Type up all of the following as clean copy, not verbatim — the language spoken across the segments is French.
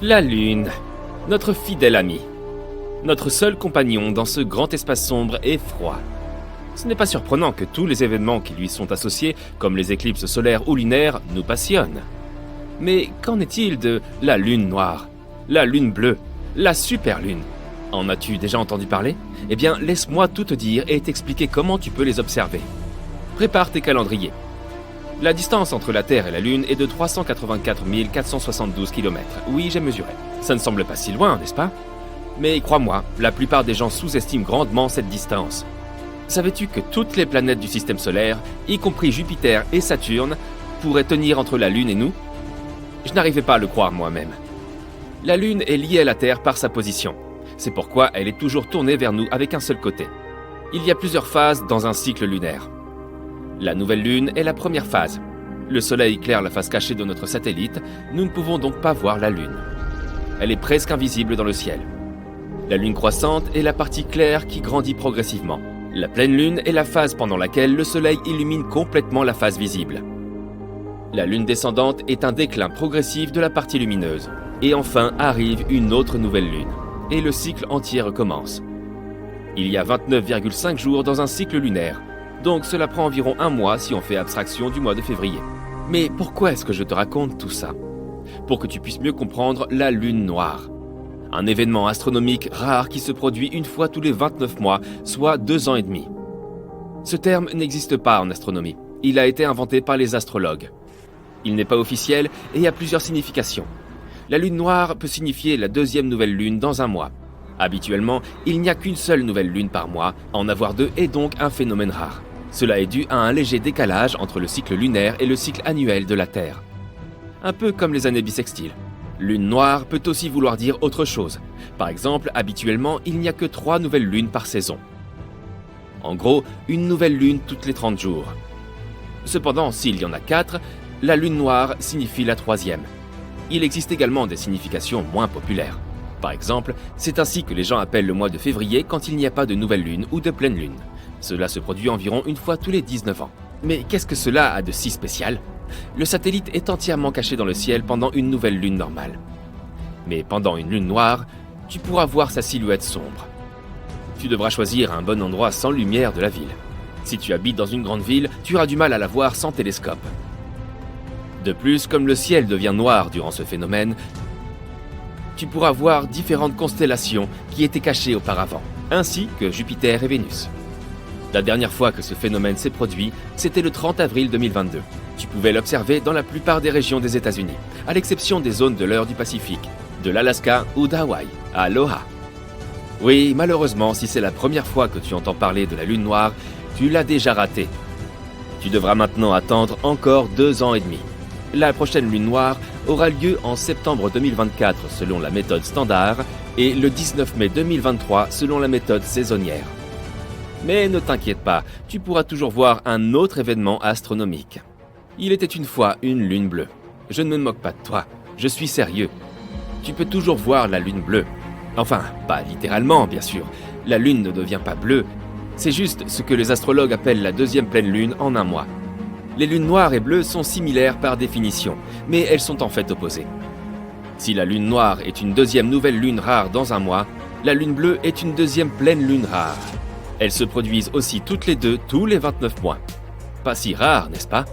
La Lune, notre fidèle ami. Notre seul compagnon dans ce grand espace sombre et froid. Ce n'est pas surprenant que tous les événements qui lui sont associés, comme les éclipses solaires ou lunaires, nous passionnent. Mais qu'en est-il de la Lune noire, la Lune bleue, la super Lune? En as-tu déjà entendu parler? Eh bien, laisse-moi tout te dire et t'expliquer comment tu peux les observer. Prépare tes calendriers. La distance entre la Terre et la Lune est de 384 472 km. Oui, j'ai mesuré. Ça ne semble pas si loin, n'est-ce pas? Mais crois-moi, la plupart des gens sous-estiment grandement cette distance. Savais-tu que toutes les planètes du système solaire, y compris Jupiter et Saturne, pourraient tenir entre la Lune et nous? Je n'arrivais pas à le croire moi-même. La Lune est liée à la Terre par sa position. C'est pourquoi elle est toujours tournée vers nous avec un seul côté. Il y a plusieurs phases dans un cycle lunaire. La nouvelle Lune est la première phase. Le Soleil éclaire la face cachée de notre satellite, nous ne pouvons donc pas voir la Lune. Elle est presque invisible dans le ciel. La Lune croissante est la partie claire qui grandit progressivement. La pleine Lune est la phase pendant laquelle le Soleil illumine complètement la face visible. La Lune descendante est un déclin progressif de la partie lumineuse. Et enfin arrive une autre nouvelle Lune. Et le cycle entier recommence. Il y a 29,5 jours dans un cycle lunaire. Donc cela prend environ un mois si on fait abstraction du mois de février. Mais pourquoi est-ce que je te raconte tout ça? Pour que tu puisses mieux comprendre la Lune noire. Un événement astronomique rare qui se produit une fois tous les 29 mois, soit 2 ans et demi. Ce terme n'existe pas en astronomie. Il a été inventé par les astrologues. Il n'est pas officiel et a plusieurs significations. La Lune noire peut signifier la deuxième nouvelle Lune dans un mois. Habituellement, il n'y a qu'une seule nouvelle Lune par mois, en avoir deux est donc un phénomène rare. Cela est dû à un léger décalage entre le cycle lunaire et le cycle annuel de la Terre. Un peu comme les années bissextiles. Lune noire peut aussi vouloir dire autre chose. Par exemple, habituellement, il n'y a que 3 nouvelles lunes par saison. En gros, une nouvelle lune toutes les 30 jours. Cependant, s'il y en a 4, la lune noire signifie la 3e. Il existe également des significations moins populaires. Par exemple, c'est ainsi que les gens appellent le mois de février quand il n'y a pas de nouvelle lune ou de pleine lune. Cela se produit environ une fois tous les 19 ans. Mais qu'est-ce que cela a de si spécial? Le satellite est entièrement caché dans le ciel pendant une nouvelle lune normale. Mais pendant une lune noire, tu pourras voir sa silhouette sombre. Tu devras choisir un bon endroit sans lumière de la ville. Si tu habites dans une grande ville, tu auras du mal à la voir sans télescope. De plus, comme le ciel devient noir durant ce phénomène, tu pourras voir différentes constellations qui étaient cachées auparavant, ainsi que Jupiter et Vénus. La dernière fois que ce phénomène s'est produit, c'était le 30 avril 2022. Tu pouvais l'observer dans la plupart des régions des États-Unis, à l'exception des zones de l'heure du Pacifique, de l'Alaska ou d'Hawaï. Aloha! Oui, malheureusement, si c'est la première fois que tu entends parler de la Lune noire, tu l'as déjà raté. Tu devras maintenant attendre encore 2 ans et demi. La prochaine Lune noire aura lieu en septembre 2024 selon la méthode standard et le 19 mai 2023 selon la méthode saisonnière. Mais ne t'inquiète pas, tu pourras toujours voir un autre événement astronomique. Il était une fois une lune bleue. Je ne me moque pas de toi, je suis sérieux. Tu peux toujours voir la lune bleue. Enfin, pas littéralement, bien sûr. La lune ne devient pas bleue. C'est juste ce que les astrologues appellent la deuxième pleine lune en un mois. Les lunes noires et bleues sont similaires par définition, mais elles sont en fait opposées. Si la lune noire est une deuxième nouvelle lune rare dans un mois, la lune bleue est une deuxième pleine lune rare. Elles se produisent aussi toutes les deux tous les 29 mois. Pas si rare, n'est-ce pas?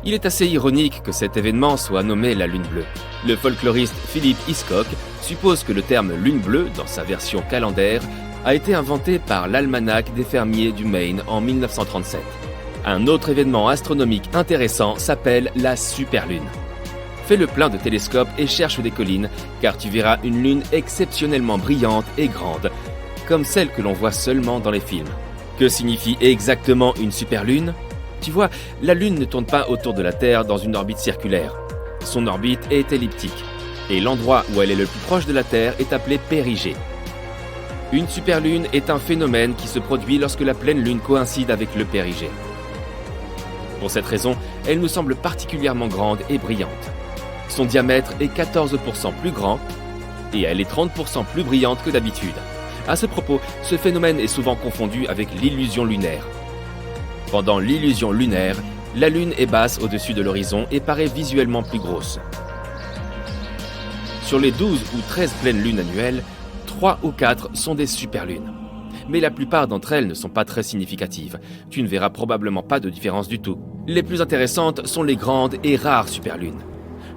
Il est assez ironique que cet événement soit nommé la lune bleue. Le folkloriste Philip Hiscock suppose que le terme lune bleue, dans sa version calendaire, a été inventé par l'almanach des fermiers du Maine en 1937. Un autre événement astronomique intéressant s'appelle la superlune. Fais le plein de télescopes et cherche des collines, car tu verras une lune exceptionnellement brillante et grande, comme celle que l'on voit seulement dans les films. Que signifie exactement une superlune? Tu vois, la Lune ne tourne pas autour de la Terre dans une orbite circulaire. Son orbite est elliptique, et l'endroit où elle est le plus proche de la Terre est appelé périgée. Une superlune est un phénomène qui se produit lorsque la pleine Lune coïncide avec le périgée. Pour cette raison, elle nous semble particulièrement grande et brillante. Son diamètre est 14% plus grand, et elle est 30% plus brillante que d'habitude. À ce propos, ce phénomène est souvent confondu avec l'illusion lunaire. Pendant l'illusion lunaire, la Lune est basse au-dessus de l'horizon et paraît visuellement plus grosse. Sur les 12 ou 13 pleines lunes annuelles, 3 ou 4 sont des superlunes. Mais la plupart d'entre elles ne sont pas très significatives. Tu ne verras probablement pas de différence du tout. Les plus intéressantes sont les grandes et rares superlunes.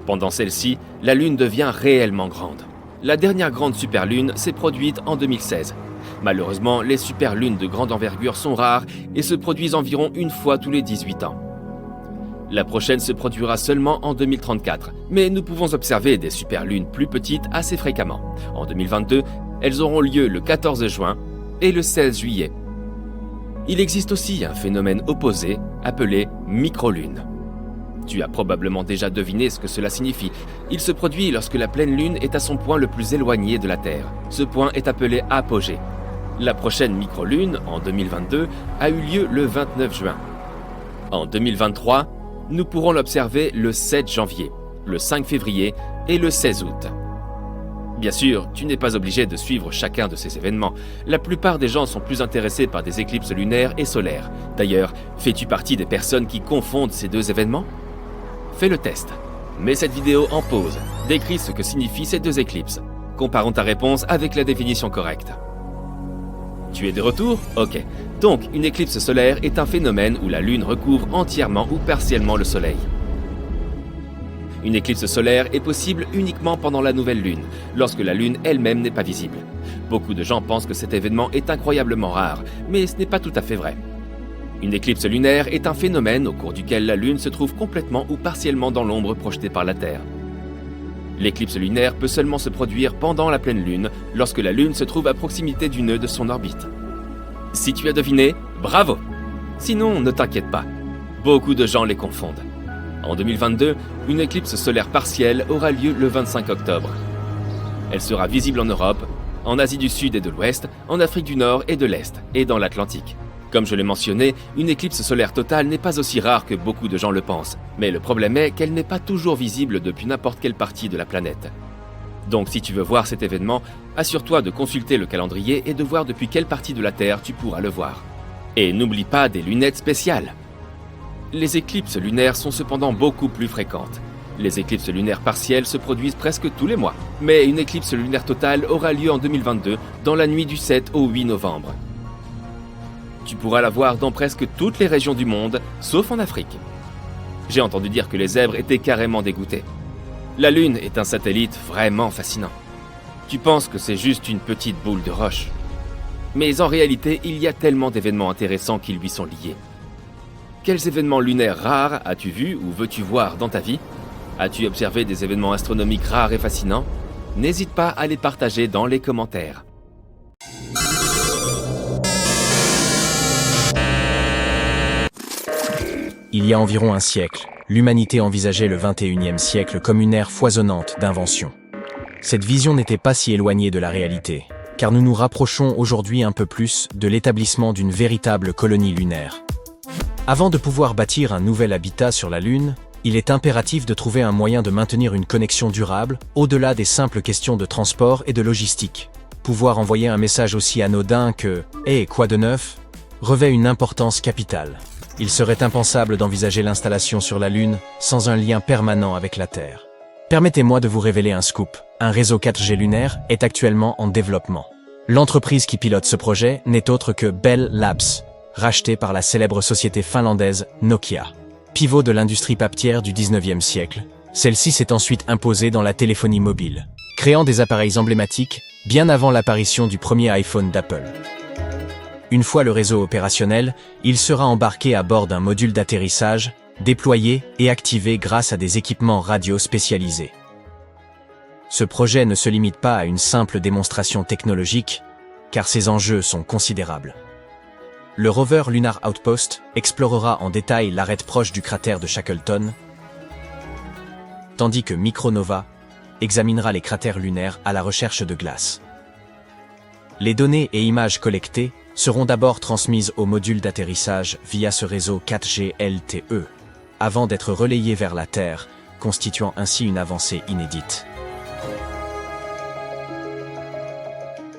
Pendant celle-ci, la Lune devient réellement grande. La dernière grande superlune s'est produite en 2016. Malheureusement, les superlunes de grande envergure sont rares et se produisent environ une fois tous les 18 ans. La prochaine se produira seulement en 2034, mais nous pouvons observer des superlunes plus petites assez fréquemment. En 2022, elles auront lieu le 14 juin et le 16 juillet. Il existe aussi un phénomène opposé appelé microlune. Tu as probablement déjà deviné ce que cela signifie. Il se produit lorsque la pleine lune est à son point le plus éloigné de la Terre. Ce point est appelé apogée. La prochaine microlune, en 2022, a eu lieu le 29 juin. En 2023, nous pourrons l'observer le 7 janvier, le 5 février et le 16 août. Bien sûr, tu n'es pas obligé de suivre chacun de ces événements. La plupart des gens sont plus intéressés par des éclipses lunaires et solaires. D'ailleurs, fais-tu partie des personnes qui confondent ces deux événements ? Fais le test. Mets cette vidéo en pause. Décris ce que signifient ces deux éclipses. Comparons ta réponse avec la définition correcte. Tu es de retour ? Ok. Donc, une éclipse solaire est un phénomène où la Lune recouvre entièrement ou partiellement le Soleil. Une éclipse solaire est possible uniquement pendant la nouvelle Lune, lorsque la Lune elle-même n'est pas visible. Beaucoup de gens pensent que cet événement est incroyablement rare, mais ce n'est pas tout à fait vrai. Une éclipse lunaire est un phénomène au cours duquel la Lune se trouve complètement ou partiellement dans l'ombre projetée par la Terre. L'éclipse lunaire peut seulement se produire pendant la pleine Lune, lorsque la Lune se trouve à proximité du nœud de son orbite. Si tu as deviné, bravo! Sinon, ne t'inquiète pas. Beaucoup de gens les confondent. En 2022, une éclipse solaire partielle aura lieu le 25 octobre. Elle sera visible en Europe, en Asie du Sud et de l'Ouest, en Afrique du Nord et de l'Est, et dans l'Atlantique. Comme je l'ai mentionné, une éclipse solaire totale n'est pas aussi rare que beaucoup de gens le pensent, mais le problème est qu'elle n'est pas toujours visible depuis n'importe quelle partie de la planète. Donc si tu veux voir cet événement, assure-toi de consulter le calendrier et de voir depuis quelle partie de la Terre tu pourras le voir. Et n'oublie pas des lunettes spéciales. Les éclipses lunaires sont cependant beaucoup plus fréquentes. Les éclipses lunaires partielles se produisent presque tous les mois, mais une éclipse lunaire totale aura lieu en 2022, dans la nuit du 7 au 8 novembre. Tu pourras la voir dans presque toutes les régions du monde, sauf en Afrique. J'ai entendu dire que les zèbres étaient carrément dégoûtés. La Lune est un satellite vraiment fascinant. Tu penses que c'est juste une petite boule de roche. Mais en réalité, il y a tellement d'événements intéressants qui lui sont liés. Quels événements lunaires rares as-tu vus ou veux-tu voir dans ta vie ? As-tu observé des événements astronomiques rares et fascinants ? N'hésite pas à les partager dans les commentaires. Il y a environ un siècle, l'humanité envisageait le XXIe siècle comme une ère foisonnante d'inventions. Cette vision n'était pas si éloignée de la réalité, car nous nous rapprochons aujourd'hui un peu plus de l'établissement d'une véritable colonie lunaire. Avant de pouvoir bâtir un nouvel habitat sur la Lune, il est impératif de trouver un moyen de maintenir une connexion durable, au-delà des simples questions de transport et de logistique. Pouvoir envoyer un message aussi anodin que « Hey, quoi de neuf ?» revêt une importance capitale. Il serait impensable d'envisager l'installation sur la Lune sans un lien permanent avec la Terre. Permettez-moi de vous révéler un scoop. Un réseau 4G lunaire est actuellement en développement. L'entreprise qui pilote ce projet n'est autre que Bell Labs, rachetée par la célèbre société finlandaise Nokia. Pivot de l'industrie papetière du 19e siècle, celle-ci s'est ensuite imposée dans la téléphonie mobile, créant des appareils emblématiques bien avant l'apparition du premier iPhone d'Apple. Une fois le réseau opérationnel, il sera embarqué à bord d'un module d'atterrissage, déployé et activé grâce à des équipements radio spécialisés. Ce projet ne se limite pas à une simple démonstration technologique, car ses enjeux sont considérables. Le rover Lunar Outpost explorera en détail l'arête proche du cratère de Shackleton, tandis que Micronova examinera les cratères lunaires à la recherche de glace. Les données et images collectées seront d'abord transmises au module d'atterrissage via ce réseau 4G LTE, avant d'être relayées vers la Terre, constituant ainsi une avancée inédite.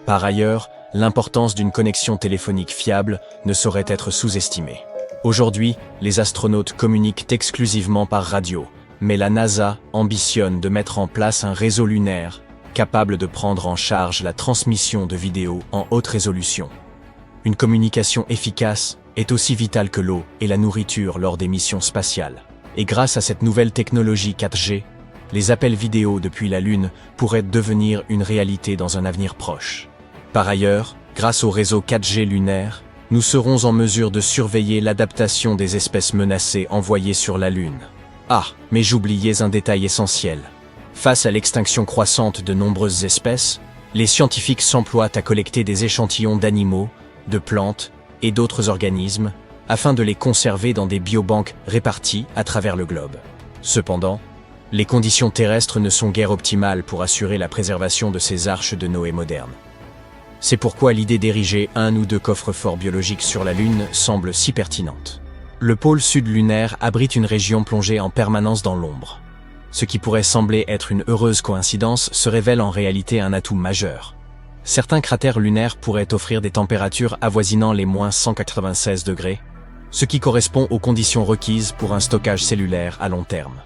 Par ailleurs, l'importance d'une connexion téléphonique fiable ne saurait être sous-estimée. Aujourd'hui, les astronautes communiquent exclusivement par radio, mais la NASA ambitionne de mettre en place un réseau lunaire capable de prendre en charge la transmission de vidéos en haute résolution. Une communication efficace est aussi vitale que l'eau et la nourriture lors des missions spatiales. Et grâce à cette nouvelle technologie 4G, les appels vidéo depuis la Lune pourraient devenir une réalité dans un avenir proche. Par ailleurs, grâce au réseau 4G lunaire, nous serons en mesure de surveiller l'adaptation des espèces menacées envoyées sur la Lune. Ah, mais j'oubliais un détail essentiel. Face à l'extinction croissante de nombreuses espèces, les scientifiques s'emploient à collecter des échantillons d'animaux, de plantes et d'autres organismes afin de les conserver dans des biobanques réparties à travers le globe. Cependant, les conditions terrestres ne sont guère optimales pour assurer la préservation de ces arches de Noé modernes. C'est pourquoi l'idée d'ériger un ou deux coffres-forts biologiques sur la Lune semble si pertinente. Le pôle sud lunaire abrite une région plongée en permanence dans l'ombre. Ce qui pourrait sembler être une heureuse coïncidence se révèle en réalité un atout majeur. Certains cratères lunaires pourraient offrir des températures avoisinant les -196 degrés, ce qui correspond aux conditions requises pour un stockage cellulaire à long terme.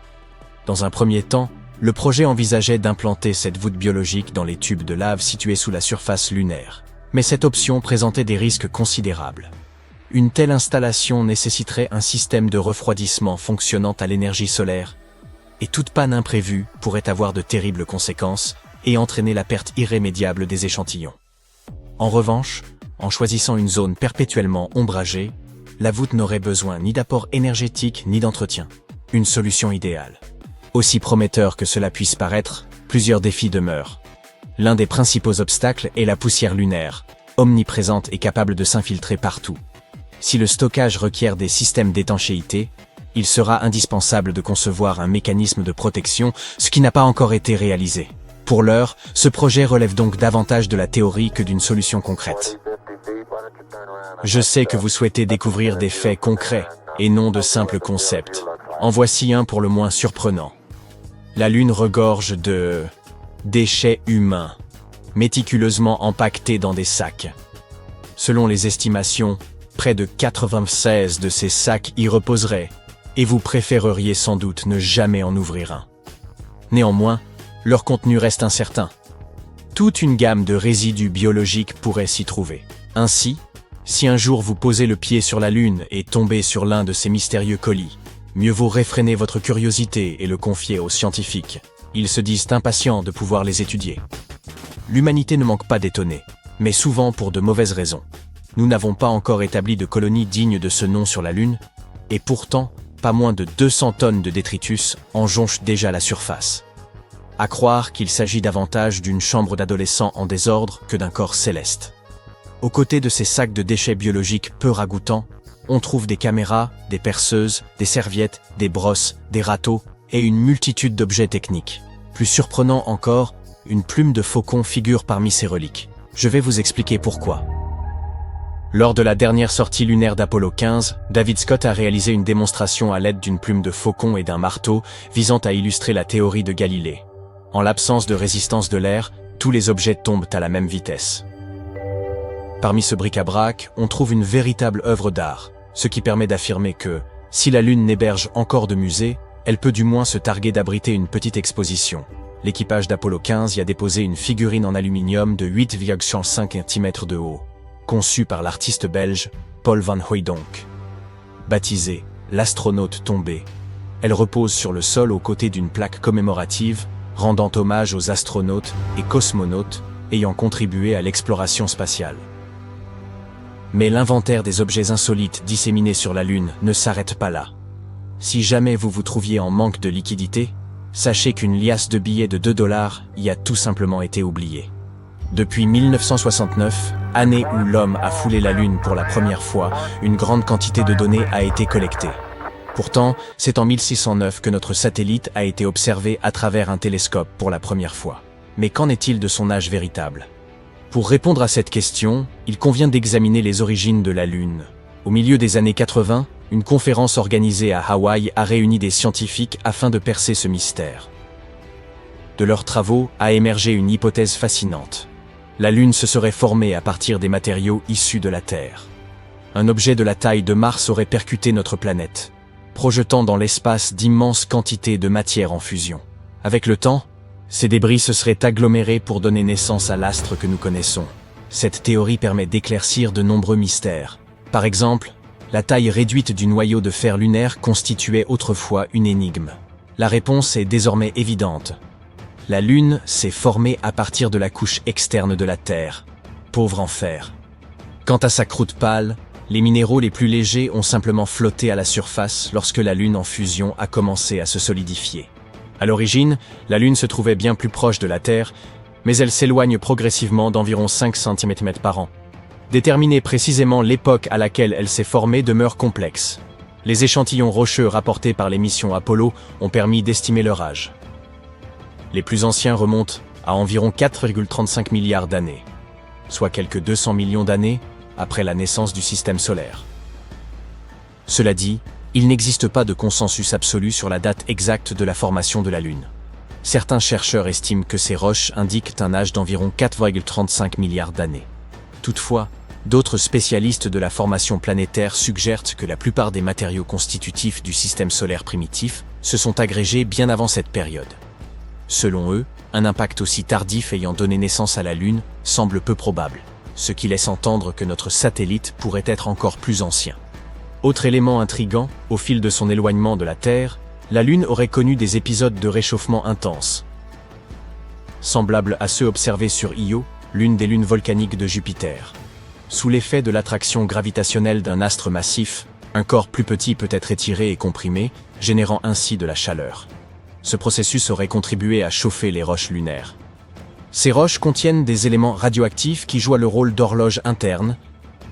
Dans un premier temps, le projet envisageait d'implanter cette voûte biologique dans les tubes de lave situés sous la surface lunaire. Mais cette option présentait des risques considérables. Une telle installation nécessiterait un système de refroidissement fonctionnant à l'énergie solaire, et toute panne imprévue pourrait avoir de terribles conséquences et entraîner la perte irrémédiable des échantillons. En revanche, en choisissant une zone perpétuellement ombragée, la voûte n'aurait besoin ni d'apport énergétique ni d'entretien. Une solution idéale. Aussi prometteur que cela puisse paraître, plusieurs défis demeurent. L'un des principaux obstacles est la poussière lunaire, omniprésente et capable de s'infiltrer partout. Si le stockage requiert des systèmes d'étanchéité, il sera indispensable de concevoir un mécanisme de protection, ce qui n'a pas encore été réalisé. Pour l'heure, ce projet relève donc davantage de la théorie que d'une solution concrète. Je sais que vous souhaitez découvrir des faits concrets, et non de simples concepts. En voici un pour le moins surprenant. La Lune regorge de déchets humains, méticuleusement empaquetés dans des sacs. Selon les estimations, près de 96 de ces sacs y reposeraient, et vous préféreriez sans doute ne jamais en ouvrir un. Néanmoins, leur contenu reste incertain. Toute une gamme de résidus biologiques pourrait s'y trouver. Ainsi, si un jour vous posez le pied sur la Lune et tombez sur l'un de ces mystérieux colis, mieux vaut réfréner votre curiosité et le confier aux scientifiques. Ils se disent impatients de pouvoir les étudier. L'humanité ne manque pas d'étonner, mais souvent pour de mauvaises raisons. Nous n'avons pas encore établi de colonie digne de ce nom sur la Lune, et pourtant, pas moins de 200 tonnes de détritus en jonchent déjà la surface. À croire qu'il s'agit davantage d'une chambre d'adolescents en désordre que d'un corps céleste. Aux côtés de ces sacs de déchets biologiques peu ragoûtants, on trouve des caméras, des perceuses, des serviettes, des brosses, des râteaux et une multitude d'objets techniques. Plus surprenant encore, une plume de faucon figure parmi ces reliques. Je vais vous expliquer pourquoi. Lors de la dernière sortie lunaire d'Apollo 15, David Scott a réalisé une démonstration à l'aide d'une plume de faucon et d'un marteau visant à illustrer la théorie de Galilée. En l'absence de résistance de l'air, tous les objets tombent à la même vitesse. Parmi ce bric-à-brac, on trouve une véritable œuvre d'art, ce qui permet d'affirmer que, si la Lune n'héberge encore de musée, elle peut du moins se targuer d'abriter une petite exposition. L'équipage d'Apollo 15 y a déposé une figurine en aluminium de 8,5 cm de haut, conçue par l'artiste belge Paul van Hooijdonk. Baptisée « L'astronaute tombé », elle repose sur le sol aux côtés d'une plaque commémorative rendant hommage aux astronautes et cosmonautes ayant contribué à l'exploration spatiale. Mais l'inventaire des objets insolites disséminés sur la Lune ne s'arrête pas là. Si jamais vous vous trouviez en manque de liquidité, sachez qu'une liasse de billets de 2 $ y a tout simplement été oubliée. Depuis 1969, année où l'homme a foulé la Lune pour la première fois, une grande quantité de données a été collectée. Pourtant, c'est en 1609 que notre satellite a été observé à travers un télescope pour la première fois. Mais qu'en est-il de son âge véritable ? Pour répondre à cette question, il convient d'examiner les origines de la Lune. Au milieu des années 80, une conférence organisée à Hawaï a réuni des scientifiques afin de percer ce mystère. De leurs travaux a émergé une hypothèse fascinante. La Lune se serait formée à partir des matériaux issus de la Terre. Un objet de la taille de Mars aurait percuté notre planète. projetant dans l'espace d'immenses quantités de matière en fusion. Avec le temps, ces débris se seraient agglomérés pour donner naissance à l'astre que nous connaissons. Cette théorie permet d'éclaircir de nombreux mystères. Par exemple, la taille réduite du noyau de fer lunaire constituait autrefois une énigme. La réponse est désormais évidente. La Lune s'est formée à partir de la couche externe de la Terre, pauvre en fer. Quant à sa croûte pâle, les minéraux les plus légers ont simplement flotté à la surface lorsque la Lune en fusion a commencé à se solidifier. À l'origine, la Lune se trouvait bien plus proche de la Terre, mais elle s'éloigne progressivement d'environ 5 cm par an. Déterminer précisément l'époque à laquelle elle s'est formée demeure complexe. Les échantillons rocheux rapportés par les missions Apollo ont permis d'estimer leur âge. Les plus anciens remontent à environ 4,35 milliards d'années, soit quelques 200 millions d'années après la naissance du système solaire. Cela dit, il n'existe pas de consensus absolu sur la date exacte de la formation de la Lune. Certains chercheurs estiment que ces roches indiquent un âge d'environ 4,35 milliards d'années. Toutefois, d'autres spécialistes de la formation planétaire suggèrent que la plupart des matériaux constitutifs du système solaire primitif se sont agrégés bien avant cette période. Selon eux, un impact aussi tardif ayant donné naissance à la Lune semble peu probable, ce qui laisse entendre que notre satellite pourrait être encore plus ancien. Autre élément intriguant, au fil de son éloignement de la Terre, la Lune aurait connu des épisodes de réchauffement intense, semblables à ceux observés sur Io, l'une des lunes volcaniques de Jupiter. Sous l'effet de l'attraction gravitationnelle d'un astre massif, un corps plus petit peut être étiré et comprimé, générant ainsi de la chaleur. Ce processus aurait contribué à chauffer les roches lunaires. Ces roches contiennent des éléments radioactifs qui jouent le rôle d'horloge interne,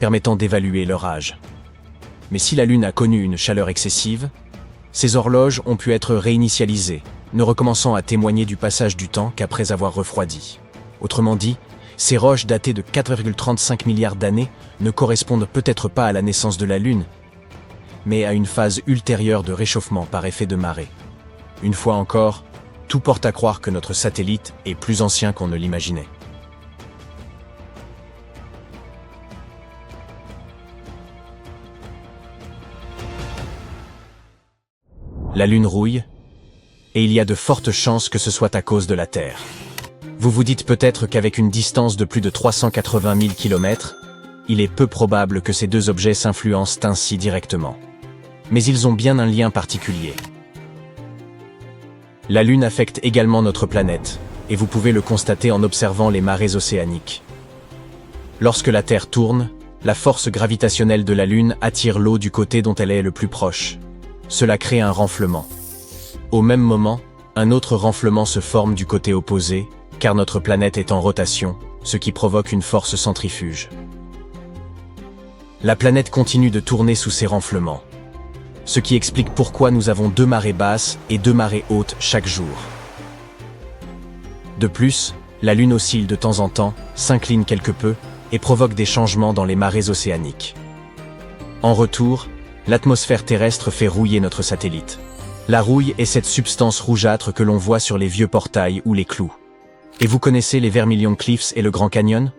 permettant d'évaluer leur âge. Mais si la Lune a connu une chaleur excessive, ces horloges ont pu être réinitialisées, ne recommençant à témoigner du passage du temps qu'après avoir refroidi. Autrement dit, ces roches datées de 4,35 milliards d'années ne correspondent peut-être pas à la naissance de la Lune, mais à une phase ultérieure de réchauffement par effet de marée. Une fois encore, tout porte à croire que notre satellite est plus ancien qu'on ne l'imaginait. La Lune rouille, et il y a de fortes chances que ce soit à cause de la Terre. Vous vous dites peut-être qu'avec une distance de plus de 380 000 km, il est peu probable que ces deux objets s'influencent ainsi directement. Mais ils ont bien un lien particulier. La Lune affecte également notre planète, et vous pouvez le constater en observant les marées océaniques. Lorsque la Terre tourne, la force gravitationnelle de la Lune attire l'eau du côté dont elle est le plus proche. Cela crée un renflement. Au même moment, un autre renflement se forme du côté opposé, car notre planète est en rotation, ce qui provoque une force centrifuge. La planète continue de tourner sous ces renflements, ce qui explique pourquoi nous avons 2 marées basses et 2 marées hautes chaque jour. De plus, la Lune oscille de temps en temps, s'incline quelque peu et provoque des changements dans les marées océaniques. En retour, l'atmosphère terrestre fait rouiller notre satellite. La rouille est cette substance rougeâtre que l'on voit sur les vieux portails ou les clous. Et vous connaissez les Vermilion Cliffs et le Grand Canyon?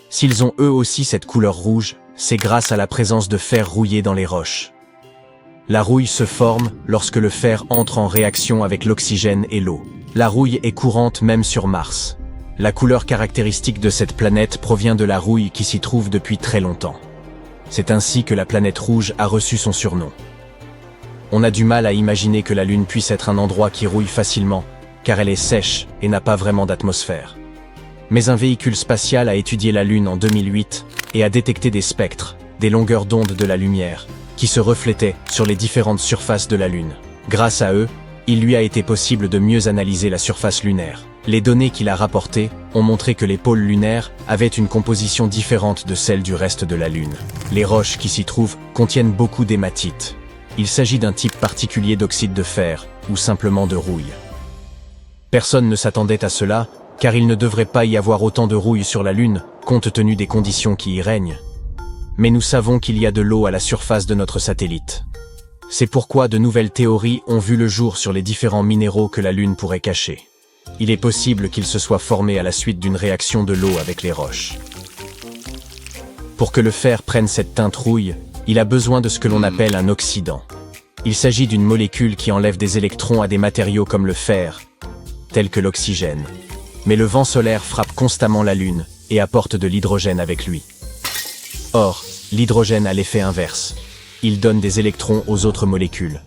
S'ils ont eux aussi cette couleur rouge, c'est grâce à la présence de fer rouillé dans les roches. La rouille se forme lorsque le fer entre en réaction avec l'oxygène et l'eau. La rouille est courante même sur Mars. La couleur caractéristique de cette planète provient de la rouille qui s'y trouve depuis très longtemps. C'est ainsi que la planète rouge a reçu son surnom. On a du mal à imaginer que la Lune puisse être un endroit qui rouille facilement, car elle est sèche et n'a pas vraiment d'atmosphère. Mais un véhicule spatial a étudié la Lune en 2008 et a détecté des spectres, des longueurs d'onde de la lumière, qui se reflétaient sur les différentes surfaces de la Lune. Grâce à eux, il lui a été possible de mieux analyser la surface lunaire. Les données qu'il a rapportées ont montré que les pôles lunaires avaient une composition différente de celle du reste de la Lune. Les roches qui s'y trouvent contiennent beaucoup d'hématite. Il s'agit d'un type particulier d'oxyde de fer, ou simplement de rouille. Personne ne s'attendait à cela, car il ne devrait pas y avoir autant de rouille sur la Lune, compte tenu des conditions qui y règnent. Mais nous savons qu'il y a de l'eau à la surface de notre satellite. C'est pourquoi de nouvelles théories ont vu le jour sur les différents minéraux que la Lune pourrait cacher. Il est possible qu'ils se soient formés à la suite d'une réaction de l'eau avec les roches. Pour que le fer prenne cette teinte rouille, il a besoin de ce que l'on appelle un oxydant. Il s'agit d'une molécule qui enlève des électrons à des matériaux comme le fer, tels que l'oxygène. Mais le vent solaire frappe constamment la Lune et apporte de l'hydrogène avec lui. Or, l'hydrogène a l'effet inverse. Il donne des électrons aux autres molécules.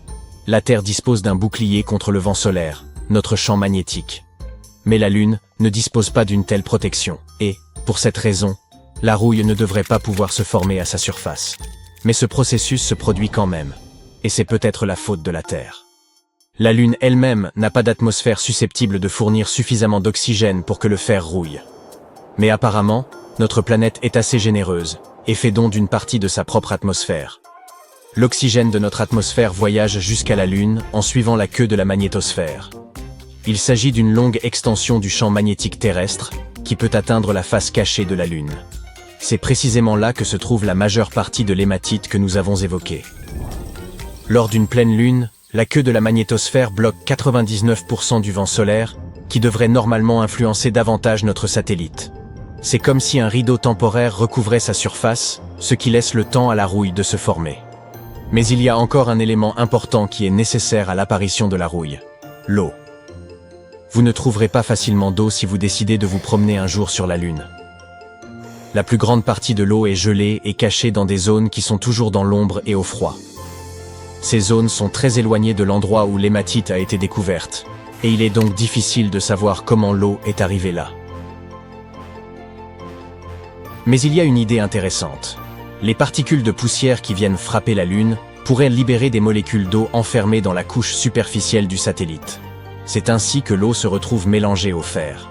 La Terre dispose d'un bouclier contre le vent solaire, notre champ magnétique. Mais la Lune ne dispose pas d'une telle protection, et, pour cette raison, la rouille ne devrait pas pouvoir se former à sa surface. Mais ce processus se produit quand même, et c'est peut-être la faute de la Terre. La Lune elle-même n'a pas d'atmosphère susceptible de fournir suffisamment d'oxygène pour que le fer rouille. Mais apparemment, notre planète est assez généreuse, et fait don d'une partie de sa propre atmosphère. L'oxygène de notre atmosphère voyage jusqu'à la Lune en suivant la queue de la magnétosphère. Il s'agit d'une longue extension du champ magnétique terrestre qui peut atteindre la face cachée de la Lune. C'est précisément là que se trouve la majeure partie de l'hématite que nous avons évoquée. Lors d'une pleine Lune, la queue de la magnétosphère bloque 99% du vent solaire, qui devrait normalement influencer davantage notre satellite. C'est comme si un rideau temporaire recouvrait sa surface, ce qui laisse le temps à la rouille de se former. Mais il y a encore un élément important qui est nécessaire à l'apparition de la rouille: l'eau. Vous ne trouverez pas facilement d'eau si vous décidez de vous promener un jour sur la Lune. La plus grande partie de l'eau est gelée et cachée dans des zones qui sont toujours dans l'ombre et au froid. Ces zones sont très éloignées de l'endroit où l'hématite a été découverte, et il est donc difficile de savoir comment l'eau est arrivée là. Mais il y a une idée intéressante. Les particules de poussière qui viennent frapper la Lune pourraient libérer des molécules d'eau enfermées dans la couche superficielle du satellite. C'est ainsi que l'eau se retrouve mélangée au fer.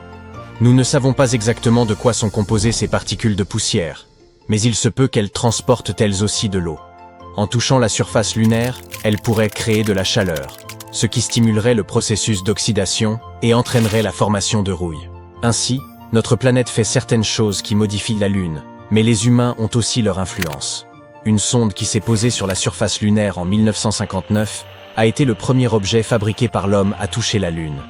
Nous ne savons pas exactement de quoi sont composées ces particules de poussière, mais il se peut qu'elles transportent elles aussi de l'eau. En touchant la surface lunaire, elles pourraient créer de la chaleur, ce qui stimulerait le processus d'oxydation et entraînerait la formation de rouille. Ainsi, notre planète fait certaines choses qui modifient la Lune, mais les humains ont aussi leur influence. Une sonde qui s'est posée sur la surface lunaire en 1959 a été le premier objet fabriqué par l'homme à toucher la Lune.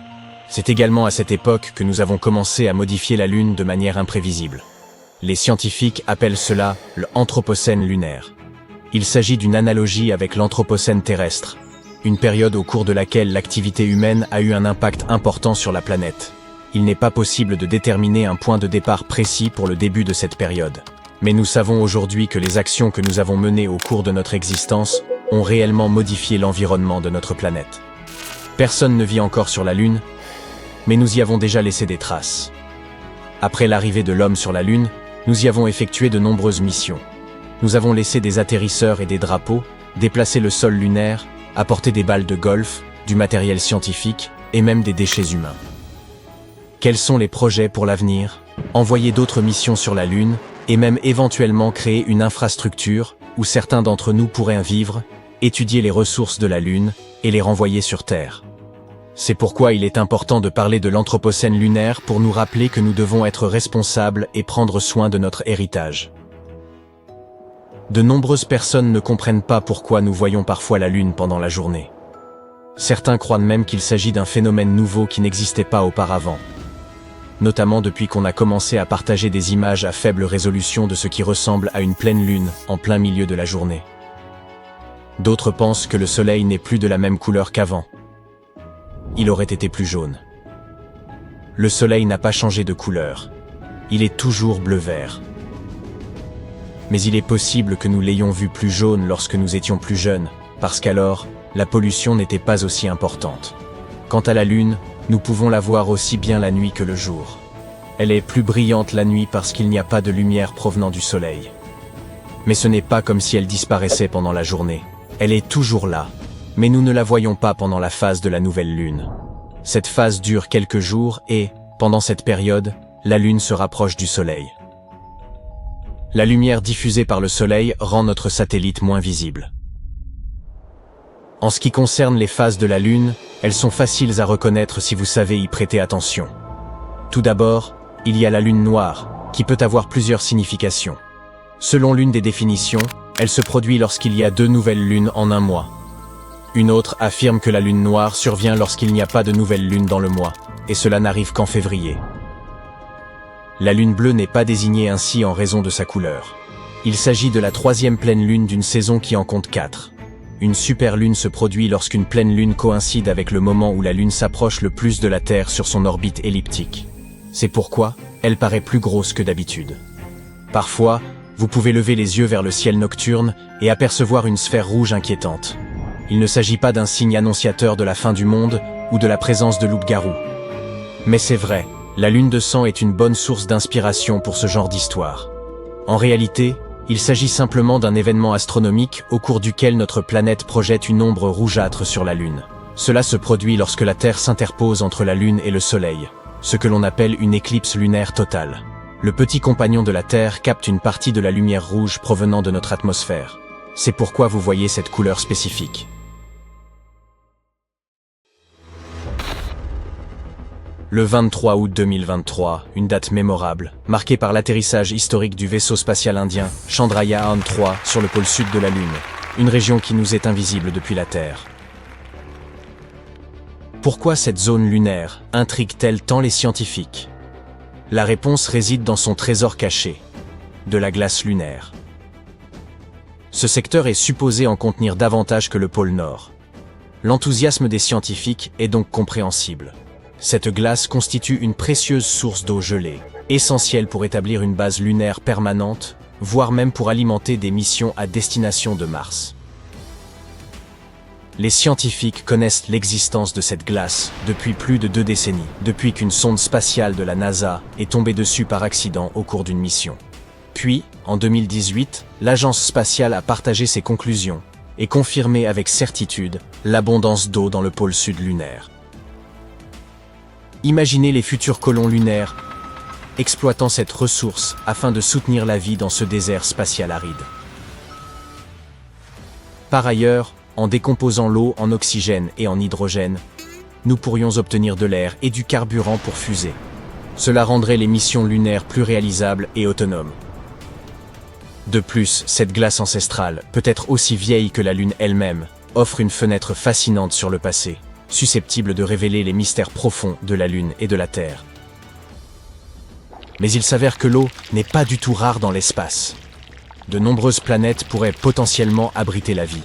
C'est également à cette époque que nous avons commencé à modifier la Lune de manière imprévisible. Les scientifiques appellent cela le Anthropocène lunaire. Il s'agit d'une analogie avec l'Anthropocène terrestre, une période au cours de laquelle l'activité humaine a eu un impact important sur la planète. Il n'est pas possible de déterminer un point de départ précis pour le début de cette période. Mais nous savons aujourd'hui que les actions que nous avons menées au cours de notre existence ont réellement modifié l'environnement de notre planète. Personne ne vit encore sur la Lune, mais nous y avons déjà laissé des traces. Après l'arrivée de l'homme sur la Lune, nous y avons effectué de nombreuses missions. Nous avons laissé des atterrisseurs et des drapeaux, déplacé le sol lunaire, apporté des balles de golf, du matériel scientifique et même des déchets humains. Quels sont les projets pour l'avenir? Envoyer d'autres missions sur la Lune et même éventuellement créer une infrastructure où certains d'entre nous pourraient vivre, étudier les ressources de la Lune et les renvoyer sur Terre. C'est pourquoi il est important de parler de l'Anthropocène lunaire pour nous rappeler que nous devons être responsables et prendre soin de notre héritage. De nombreuses personnes ne comprennent pas pourquoi nous voyons parfois la Lune pendant la journée. Certains croient même qu'il s'agit d'un phénomène nouveau qui n'existait pas auparavant, notamment depuis qu'on a commencé à partager des images à faible résolution de ce qui ressemble à une pleine lune en plein milieu de la journée. D'autres pensent que le soleil n'est plus de la même couleur qu'avant. Il aurait été plus jaune. Le soleil n'a pas changé de couleur. Il est toujours bleu-vert. Mais il est possible que nous l'ayons vu plus jaune lorsque nous étions plus jeunes, parce qu'alors, la pollution n'était pas aussi importante. Quant à la Lune, nous pouvons la voir aussi bien la nuit que le jour. Elle est plus brillante la nuit parce qu'il n'y a pas de lumière provenant du soleil. Mais ce n'est pas comme si elle disparaissait pendant la journée. Elle est toujours là, mais nous ne la voyons pas pendant la phase de la nouvelle Lune. Cette phase dure quelques jours et, pendant cette période, la Lune se rapproche du soleil. La lumière diffusée par le soleil rend notre satellite moins visible. En ce qui concerne les phases de la Lune, elles sont faciles à reconnaître si vous savez y prêter attention. Tout d'abord, il y a la Lune noire, qui peut avoir plusieurs significations. Selon l'une des définitions, elle se produit lorsqu'il y a 2 nouvelles lunes en un mois. Une autre affirme que la Lune noire survient lorsqu'il n'y a pas de nouvelle lune dans le mois, et cela n'arrive qu'en février. La Lune bleue n'est pas désignée ainsi en raison de sa couleur. Il s'agit de la 3e pleine lune d'une saison qui en compte 4. Une superlune se produit lorsqu'une pleine lune coïncide avec le moment où la Lune s'approche le plus de la Terre sur son orbite elliptique. C'est pourquoi elle paraît plus grosse que d'habitude. Parfois, vous pouvez lever les yeux vers le ciel nocturne et apercevoir une sphère rouge inquiétante. Il ne s'agit pas d'un signe annonciateur de la fin du monde ou de la présence de loups-garous. Mais c'est vrai, la lune de sang est une bonne source d'inspiration pour ce genre d'histoire. En réalité, il s'agit simplement d'un événement astronomique au cours duquel notre planète projette une ombre rougeâtre sur la Lune. Cela se produit lorsque la Terre s'interpose entre la Lune et le Soleil, ce que l'on appelle une éclipse lunaire totale. Le petit compagnon de la Terre capte une partie de la lumière rouge provenant de notre atmosphère. C'est pourquoi vous voyez cette couleur spécifique. Le 23 août 2023, une date mémorable, marquée par l'atterrissage historique du vaisseau spatial indien Chandrayaan-3 sur le pôle sud de la Lune, une région qui nous est invisible depuis la Terre. Pourquoi cette zone lunaire intrigue-t-elle tant les scientifiques? La réponse réside dans son trésor caché, de la glace lunaire. Ce secteur est supposé en contenir davantage que le pôle Nord. L'enthousiasme des scientifiques est donc compréhensible. Cette glace constitue une précieuse source d'eau gelée, essentielle pour établir une base lunaire permanente, voire même pour alimenter des missions à destination de Mars. Les scientifiques connaissent l'existence de cette glace depuis plus de 2 décennies, depuis qu'une sonde spatiale de la NASA est tombée dessus par accident au cours d'une mission. Puis, en 2018, l'agence spatiale a partagé ses conclusions et confirmé avec certitude l'abondance d'eau dans le pôle sud lunaire. Imaginez les futurs colons lunaires exploitant cette ressource afin de soutenir la vie dans ce désert spatial aride. Par ailleurs, en décomposant l'eau en oxygène et en hydrogène, nous pourrions obtenir de l'air et du carburant pour fusées. Cela rendrait les missions lunaires plus réalisables et autonomes. De plus, cette glace ancestrale, peut-être aussi vieille que la Lune elle-même, offre une fenêtre fascinante sur le passé, susceptible de révéler les mystères profonds de la Lune et de la Terre. Mais il s'avère que l'eau n'est pas du tout rare dans l'espace. De nombreuses planètes pourraient potentiellement abriter la vie.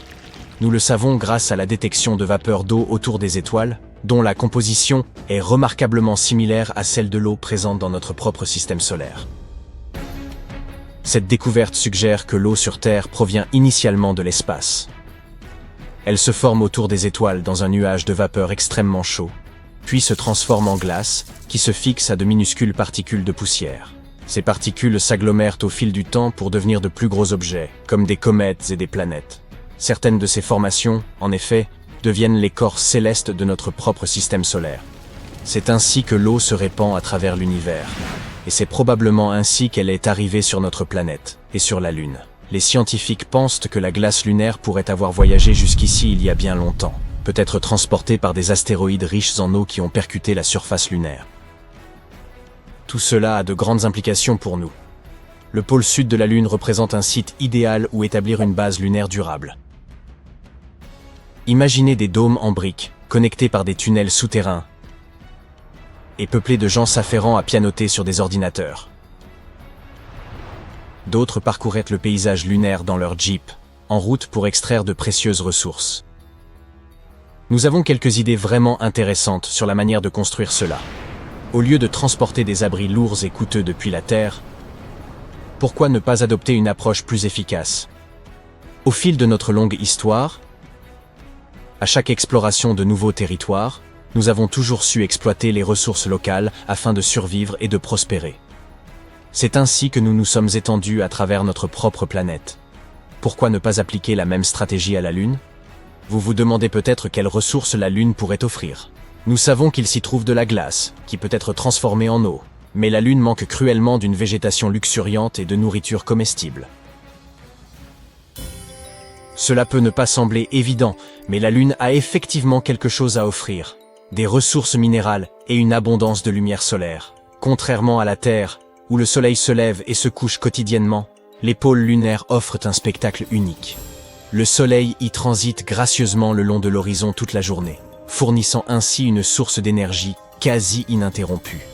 Nous le savons grâce à la détection de vapeurs d'eau autour des étoiles, dont la composition est remarquablement similaire à celle de l'eau présente dans notre propre système solaire. Cette découverte suggère que l'eau sur Terre provient initialement de l'espace. Elle se forme autour des étoiles dans un nuage de vapeur extrêmement chaud, puis se transforme en glace, qui se fixe à de minuscules particules de poussière. Ces particules s'agglomèrent au fil du temps pour devenir de plus gros objets, comme des comètes et des planètes. Certaines de ces formations, en effet, deviennent les corps célestes de notre propre système solaire. C'est ainsi que l'eau se répand à travers l'univers. Et c'est probablement ainsi qu'elle est arrivée sur notre planète, et sur la Lune. Les scientifiques pensent que la glace lunaire pourrait avoir voyagé jusqu'ici il y a bien longtemps, peut-être transportée par des astéroïdes riches en eau qui ont percuté la surface lunaire. Tout cela a de grandes implications pour nous. Le pôle sud de la Lune représente un site idéal où établir une base lunaire durable. Imaginez des dômes en briques, connectés par des tunnels souterrains, et peuplés de gens s'affairant à pianoter sur des ordinateurs. D'autres parcouraient le paysage lunaire dans leur Jeep, en route pour extraire de précieuses ressources. Nous avons quelques idées vraiment intéressantes sur la manière de construire cela. Au lieu de transporter des abris lourds et coûteux depuis la Terre, pourquoi ne pas adopter une approche plus efficace? Au fil de notre longue histoire, à chaque exploration de nouveaux territoires, nous avons toujours su exploiter les ressources locales afin de survivre et de prospérer. C'est ainsi que nous nous sommes étendus à travers notre propre planète. Pourquoi ne pas appliquer la même stratégie à la Lune? Vous vous demandez peut-être quelles ressources la Lune pourrait offrir. Nous savons qu'il s'y trouve de la glace, qui peut être transformée en eau, mais la Lune manque cruellement d'une végétation luxuriante et de nourriture comestible. Cela peut ne pas sembler évident, mais la Lune a effectivement quelque chose à offrir. Des ressources minérales et une abondance de lumière solaire. Contrairement à la Terre, où le Soleil se lève et se couche quotidiennement, les pôles lunaires offrent un spectacle unique. Le Soleil y transite gracieusement le long de l'horizon toute la journée, fournissant ainsi une source d'énergie quasi ininterrompue.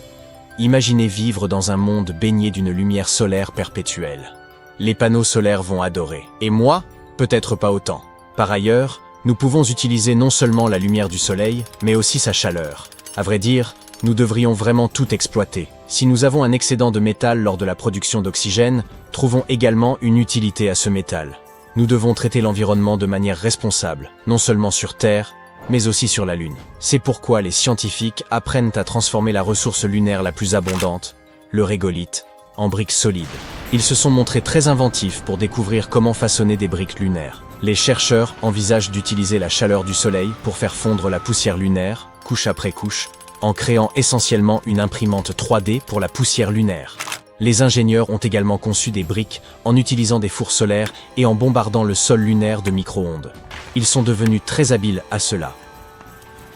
Imaginez vivre dans un monde baigné d'une lumière solaire perpétuelle. Les panneaux solaires vont adorer. Et moi, peut-être pas autant. Par ailleurs, nous pouvons utiliser non seulement la lumière du soleil, mais aussi sa chaleur. À vrai dire, nous devrions vraiment tout exploiter. Si nous avons un excédent de métal lors de la production d'oxygène, trouvons également une utilité à ce métal. Nous devons traiter l'environnement de manière responsable, non seulement sur Terre, mais aussi sur la Lune. C'est pourquoi les scientifiques apprennent à transformer la ressource lunaire la plus abondante, le régolithe, en briques solides. Ils se sont montrés très inventifs pour découvrir comment façonner des briques lunaires. Les chercheurs envisagent d'utiliser la chaleur du soleil pour faire fondre la poussière lunaire, couche après couche, en créant essentiellement une imprimante 3D pour la poussière lunaire. Les ingénieurs ont également conçu des briques en utilisant des fours solaires et en bombardant le sol lunaire de micro-ondes. Ils sont devenus très habiles à cela.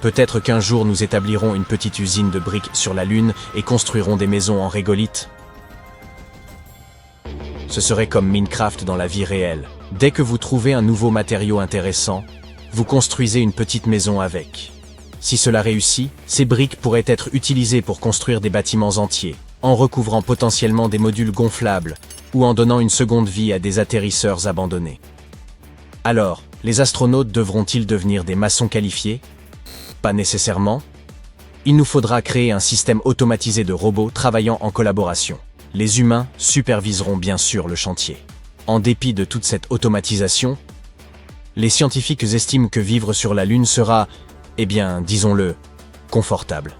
Peut-être qu'un jour nous établirons une petite usine de briques sur la Lune et construirons des maisons en régolithe. Ce serait comme Minecraft dans la vie réelle. Dès que vous trouvez un nouveau matériau intéressant, vous construisez une petite maison avec. Si cela réussit, ces briques pourraient être utilisées pour construire des bâtiments entiers, en recouvrant potentiellement des modules gonflables ou en donnant une seconde vie à des atterrisseurs abandonnés. Alors, les astronautes devront-ils devenir des maçons qualifiés? Pas nécessairement. Il nous faudra créer un système automatisé de robots travaillant en collaboration. Les humains superviseront bien sûr le chantier. En dépit de toute cette automatisation, les scientifiques estiment que vivre sur la Lune sera, eh bien, disons-le, confortable.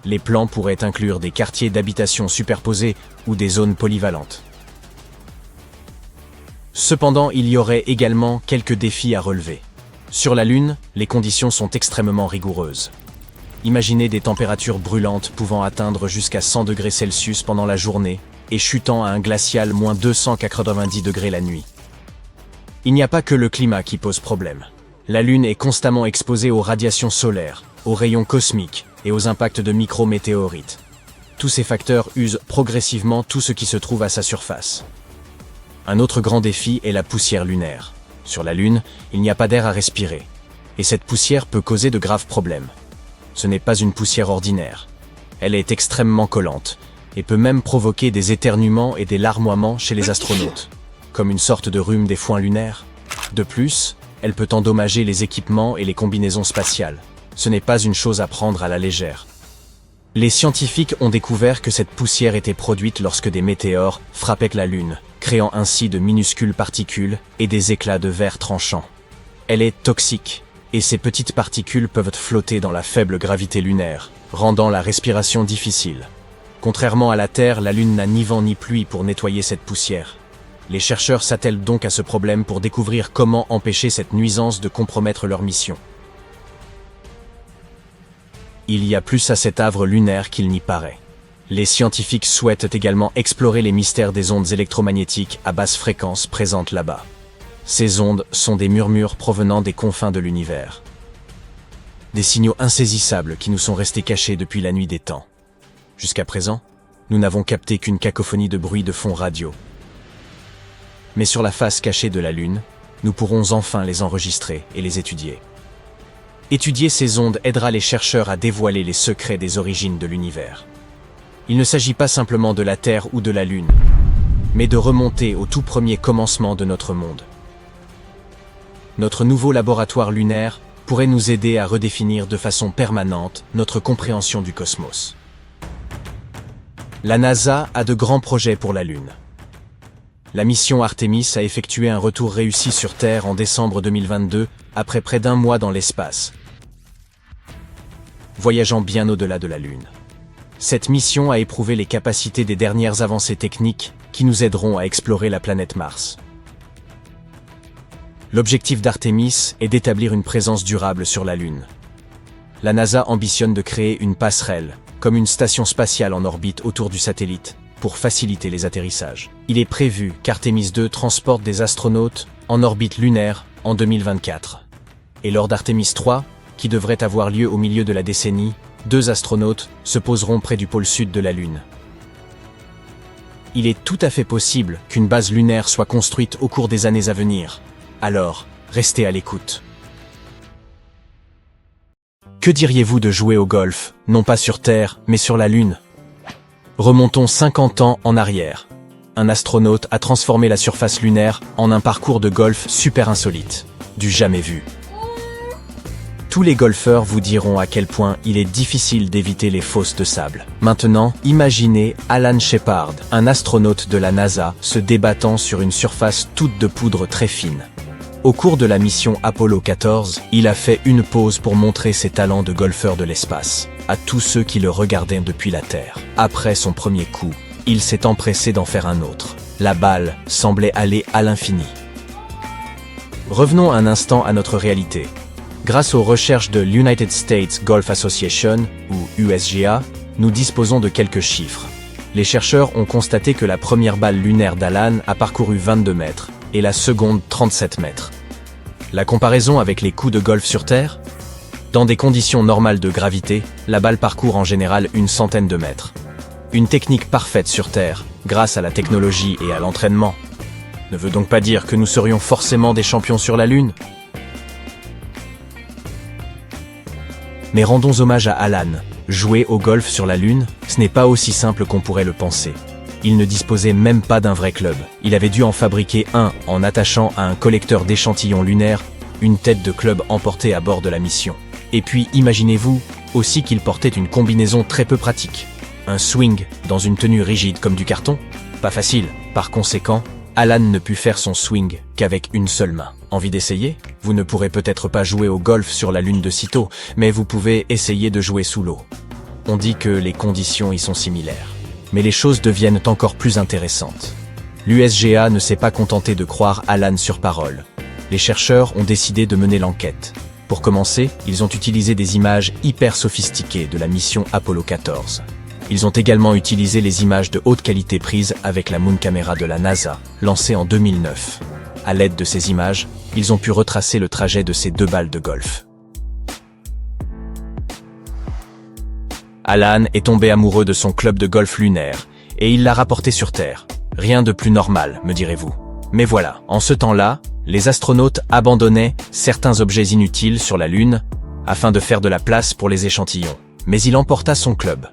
Les plans pourraient inclure des quartiers d'habitation superposés ou des zones polyvalentes. Cependant, il y aurait également quelques défis à relever. Sur la Lune, les conditions sont extrêmement rigoureuses. Imaginez des températures brûlantes pouvant atteindre jusqu'à 100 degrés Celsius pendant la journée et chutant à un glacial moins 290 degrés la nuit. Il n'y a pas que le climat qui pose problème. La Lune est constamment exposée aux radiations solaires, aux rayons cosmiques et aux impacts de micrométéorites. Tous ces facteurs usent progressivement tout ce qui se trouve à sa surface. Un autre grand défi est la poussière lunaire. Sur la Lune, il n'y a pas d'air à respirer, et cette poussière peut causer de graves problèmes. Ce n'est pas une poussière ordinaire. Elle est extrêmement collante, et peut même provoquer des éternuements et des larmoiements chez les astronautes, comme une sorte de rhume des foins lunaires. De plus, elle peut endommager les équipements et les combinaisons spatiales. Ce n'est pas une chose à prendre à la légère. Les scientifiques ont découvert que cette poussière était produite lorsque des météores frappaient la Lune, créant ainsi de minuscules particules et des éclats de verre tranchants. Elle est toxique, et ces petites particules peuvent flotter dans la faible gravité lunaire, rendant la respiration difficile. Contrairement à la Terre, la Lune n'a ni vent ni pluie pour nettoyer cette poussière. Les chercheurs s'attellent donc à ce problème pour découvrir comment empêcher cette nuisance de compromettre leur mission. Il y a plus à cet havre lunaire qu'il n'y paraît. Les scientifiques souhaitent également explorer les mystères des ondes électromagnétiques à basse fréquence présentes là-bas. Ces ondes sont des murmures provenant des confins de l'univers. Des signaux insaisissables qui nous sont restés cachés depuis la nuit des temps. Jusqu'à présent, nous n'avons capté qu'une cacophonie de bruits de fond radio. Mais sur la face cachée de la Lune, nous pourrons enfin les enregistrer et les étudier. Étudier ces ondes aidera les chercheurs à dévoiler les secrets des origines de l'univers. Il ne s'agit pas simplement de la Terre ou de la Lune, mais de remonter au tout premier commencement de notre monde. Notre nouveau laboratoire lunaire pourrait nous aider à redéfinir de façon permanente notre compréhension du cosmos. La NASA a de grands projets pour la Lune. La mission Artemis a effectué un retour réussi sur Terre en décembre 2022, après près d'un mois dans l'espace, voyageant bien au-delà de la Lune. Cette mission a éprouvé les capacités des dernières avancées techniques qui nous aideront à explorer la planète Mars. L'objectif d'Artemis est d'établir une présence durable sur la Lune. La NASA ambitionne de créer une passerelle, comme une station spatiale en orbite autour du satellite, pour faciliter les atterrissages. Il est prévu qu'Artemis 2 transporte des astronautes en orbite lunaire en 2024. Et lors d'Artemis 3, qui devrait avoir lieu au milieu de la décennie, 2 astronautes se poseront près du pôle sud de la Lune. Il est tout à fait possible qu'une base lunaire soit construite au cours des années à venir. Alors, restez à l'écoute. Que diriez-vous de jouer au golf, non pas sur Terre, mais sur la Lune? Remontons 50 ans en arrière. Un astronaute a transformé la surface lunaire en un parcours de golf super insolite. du jamais vu. Tous les golfeurs vous diront à quel point il est difficile d'éviter les fosses de sable. Maintenant, imaginez Alan Shepard, un astronaute de la NASA, se débattant sur une surface toute de poudre très fine. Au cours de la mission Apollo 14, il a fait une pause pour montrer ses talents de golfeur de l'espace à tous ceux qui le regardaient depuis la Terre. Après son premier coup, il s'est empressé d'en faire un autre. La balle semblait aller à l'infini. Revenons un instant à notre réalité. Grâce aux recherches de l'United States Golf Association, ou USGA, nous disposons de quelques chiffres. Les chercheurs ont constaté que la première balle lunaire d'Alan a parcouru 22 mètres et la seconde 37 mètres. La comparaison avec les coups de golf sur Terre? Dans des conditions normales de gravité, la balle parcourt en général une centaine de mètres. Une technique parfaite sur Terre, grâce à la technologie et à l'entraînement, ne veut donc pas dire que nous serions forcément des champions sur la Lune. Mais rendons hommage à Alan. Jouer au golf sur la Lune, ce n'est pas aussi simple qu'on pourrait le penser. Il ne disposait même pas d'un vrai club. Il avait dû en fabriquer un en attachant à un collecteur d'échantillons lunaires une tête de club emportée à bord de la mission. Et puis imaginez-vous aussi qu'il portait une combinaison très peu pratique. Un swing dans une tenue rigide comme du carton? Pas facile. Par conséquent, Alan ne put faire son swing qu'avec une seule main. Envie d'essayer? Vous ne pourrez peut-être pas jouer au golf sur la Lune de sitôt, mais vous pouvez essayer de jouer sous l'eau. On dit que les conditions y sont similaires. Mais les choses deviennent encore plus intéressantes. L'USGA ne s'est pas contenté de croire Alan sur parole. Les chercheurs ont décidé de mener l'enquête. Pour commencer, ils ont utilisé des images hyper sophistiquées de la mission Apollo 14. Ils ont également utilisé les images de haute qualité prises avec la Moon Camera de la NASA, lancée en 2009. À l'aide de ces images, ils ont pu retracer le trajet de ces deux balles de golf. Alan est tombé amoureux de son club de golf lunaire, et il l'a rapporté sur Terre. Rien de plus normal, me direz-vous. Mais voilà, en ce temps-là, les astronautes abandonnaient certains objets inutiles sur la Lune, afin de faire de la place pour les échantillons. Mais il emporta son club.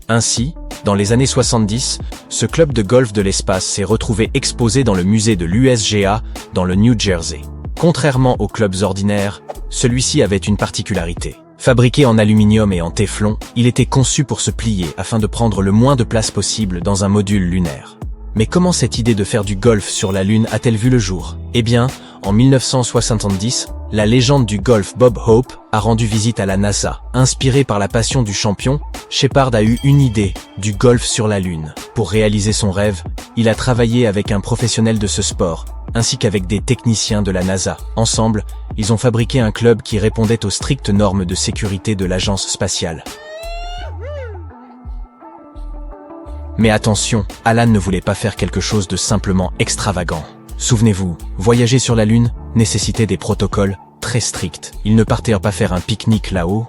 Ainsi, dans les années 70, ce club de golf de l'espace s'est retrouvé exposé dans le musée de l'USGA, dans le New Jersey. Contrairement aux clubs ordinaires, celui-ci avait une particularité. Fabriqué en aluminium et en téflon, il était conçu pour se plier afin de prendre le moins de place possible dans un module lunaire. Mais comment cette idée de faire du golf sur la Lune a-t-elle vu le jour? Eh bien, en 1970, la légende du golf Bob Hope a rendu visite à la NASA. Inspiré par la passion du champion, Shepard a eu une idée, du golf sur la Lune. Pour réaliser son rêve, il a travaillé avec un professionnel de ce sport, ainsi qu'avec des techniciens de la NASA. Ensemble, ils ont fabriqué un club qui répondait aux strictes normes de sécurité de l'agence spatiale. Mais attention, Alan ne voulait pas faire quelque chose de simplement extravagant. Souvenez-vous, voyager sur la Lune nécessitait des protocoles très stricts. Il ne partait pas faire un pique-nique là-haut.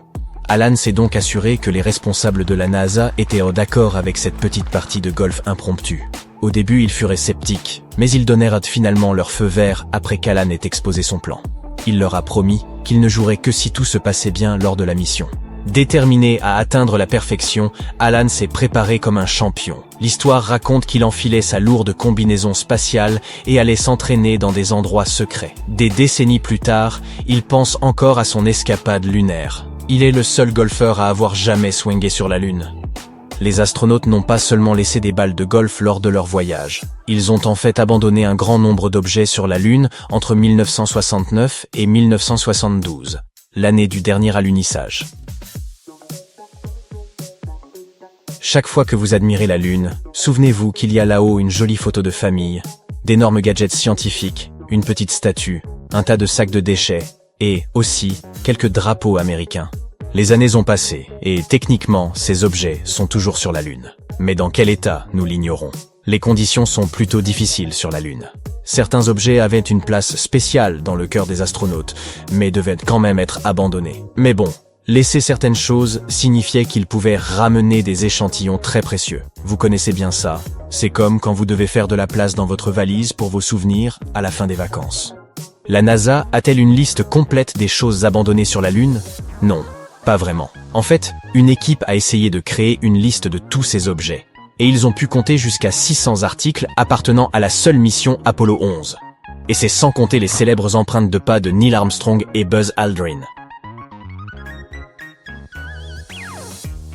Alan s'est donc assuré que les responsables de la NASA étaient d'accord avec cette petite partie de golf impromptue. Au début, ils furent sceptiques, mais ils donnèrent finalement leur feu vert après qu'Alan ait exposé son plan. Il leur a promis qu'il ne jouerait que si tout se passait bien lors de la mission. Déterminé à atteindre la perfection, Alan s'est préparé comme un champion. L'histoire raconte qu'il enfilait sa lourde combinaison spatiale et allait s'entraîner dans des endroits secrets. Des décennies plus tard, il pense encore à son escapade lunaire. Il est le seul golfeur à avoir jamais swingé sur la Lune. Les astronautes n'ont pas seulement laissé des balles de golf lors de leur voyage. Ils ont en fait abandonné un grand nombre d'objets sur la Lune entre 1969 et 1972, l'année du dernier alunissage. Chaque fois que vous admirez la Lune, souvenez-vous qu'il y a là-haut une jolie photo de famille, d'énormes gadgets scientifiques, une petite statue, un tas de sacs de déchets, et, aussi, quelques drapeaux américains. Les années ont passé, et techniquement, ces objets sont toujours sur la Lune. Mais dans quel état, nous l'ignorons. Les conditions sont plutôt difficiles sur la Lune. Certains objets avaient une place spéciale dans le cœur des astronautes, mais devaient quand même être abandonnés. Mais bon, laisser certaines choses signifiait qu'ils pouvaient ramener des échantillons très précieux. Vous connaissez bien ça. C'est comme quand vous devez faire de la place dans votre valise pour vos souvenirs à la fin des vacances. La NASA a-t-elle une liste complète des choses abandonnées sur la Lune? Non, pas vraiment. En fait, une équipe a essayé de créer une liste de tous ces objets. Et ils ont pu compter jusqu'à 600 articles appartenant à la seule mission Apollo 11. Et c'est sans compter les célèbres empreintes de pas de Neil Armstrong et Buzz Aldrin.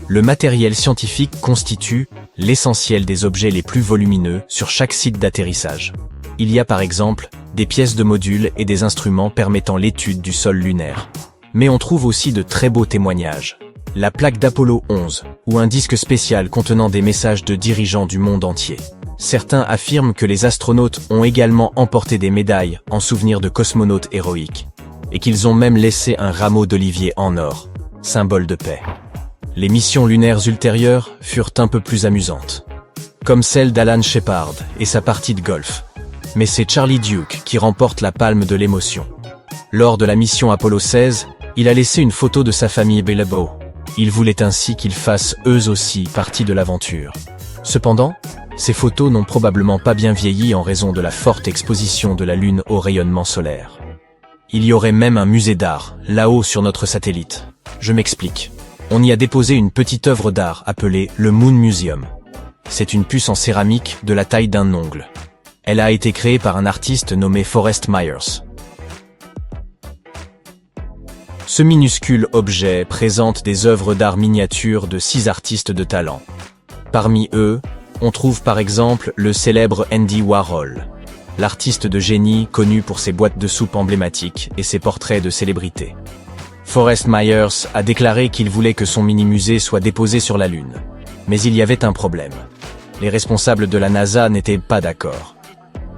Le matériel scientifique constitue l'essentiel des objets les plus volumineux sur chaque site d'atterrissage. Il y a par exemple des pièces de modules et des instruments permettant l'étude du sol lunaire. Mais on trouve aussi de très beaux témoignages. La plaque d'Apollo 11, ou un disque spécial contenant des messages de dirigeants du monde entier. Certains affirment que les astronautes ont également emporté des médailles en souvenir de cosmonautes héroïques, et qu'ils ont même laissé un rameau d'olivier en or, symbole de paix. Les missions lunaires ultérieures furent un peu plus amusantes, comme celle d'Alan Shepard et sa partie de golf. Mais c'est Charlie Duke qui remporte la palme de l'émotion. Lors de la mission Apollo 16, il a laissé une photo de sa famille Billabo. Il voulait ainsi qu'ils fassent eux aussi partie de l'aventure. Cependant, ces photos n'ont probablement pas bien vieilli en raison de la forte exposition de la Lune au rayonnement solaire. Il y aurait même un musée d'art, là-haut sur notre satellite. Je m'explique. On y a déposé une petite œuvre d'art appelée le Moon Museum. C'est une puce en céramique de la taille d'un ongle. Elle a été créée par un artiste nommé Forrest Myers. Ce minuscule objet présente des œuvres d'art miniatures de 6 artistes de talent. Parmi eux, on trouve par exemple le célèbre Andy Warhol, l'artiste de génie connu pour ses boîtes de soupe emblématiques et ses portraits de célébrités. Forrest Myers a déclaré qu'il voulait que son mini-musée soit déposé sur la Lune. Mais il y avait un problème. Les responsables de la NASA n'étaient pas d'accord.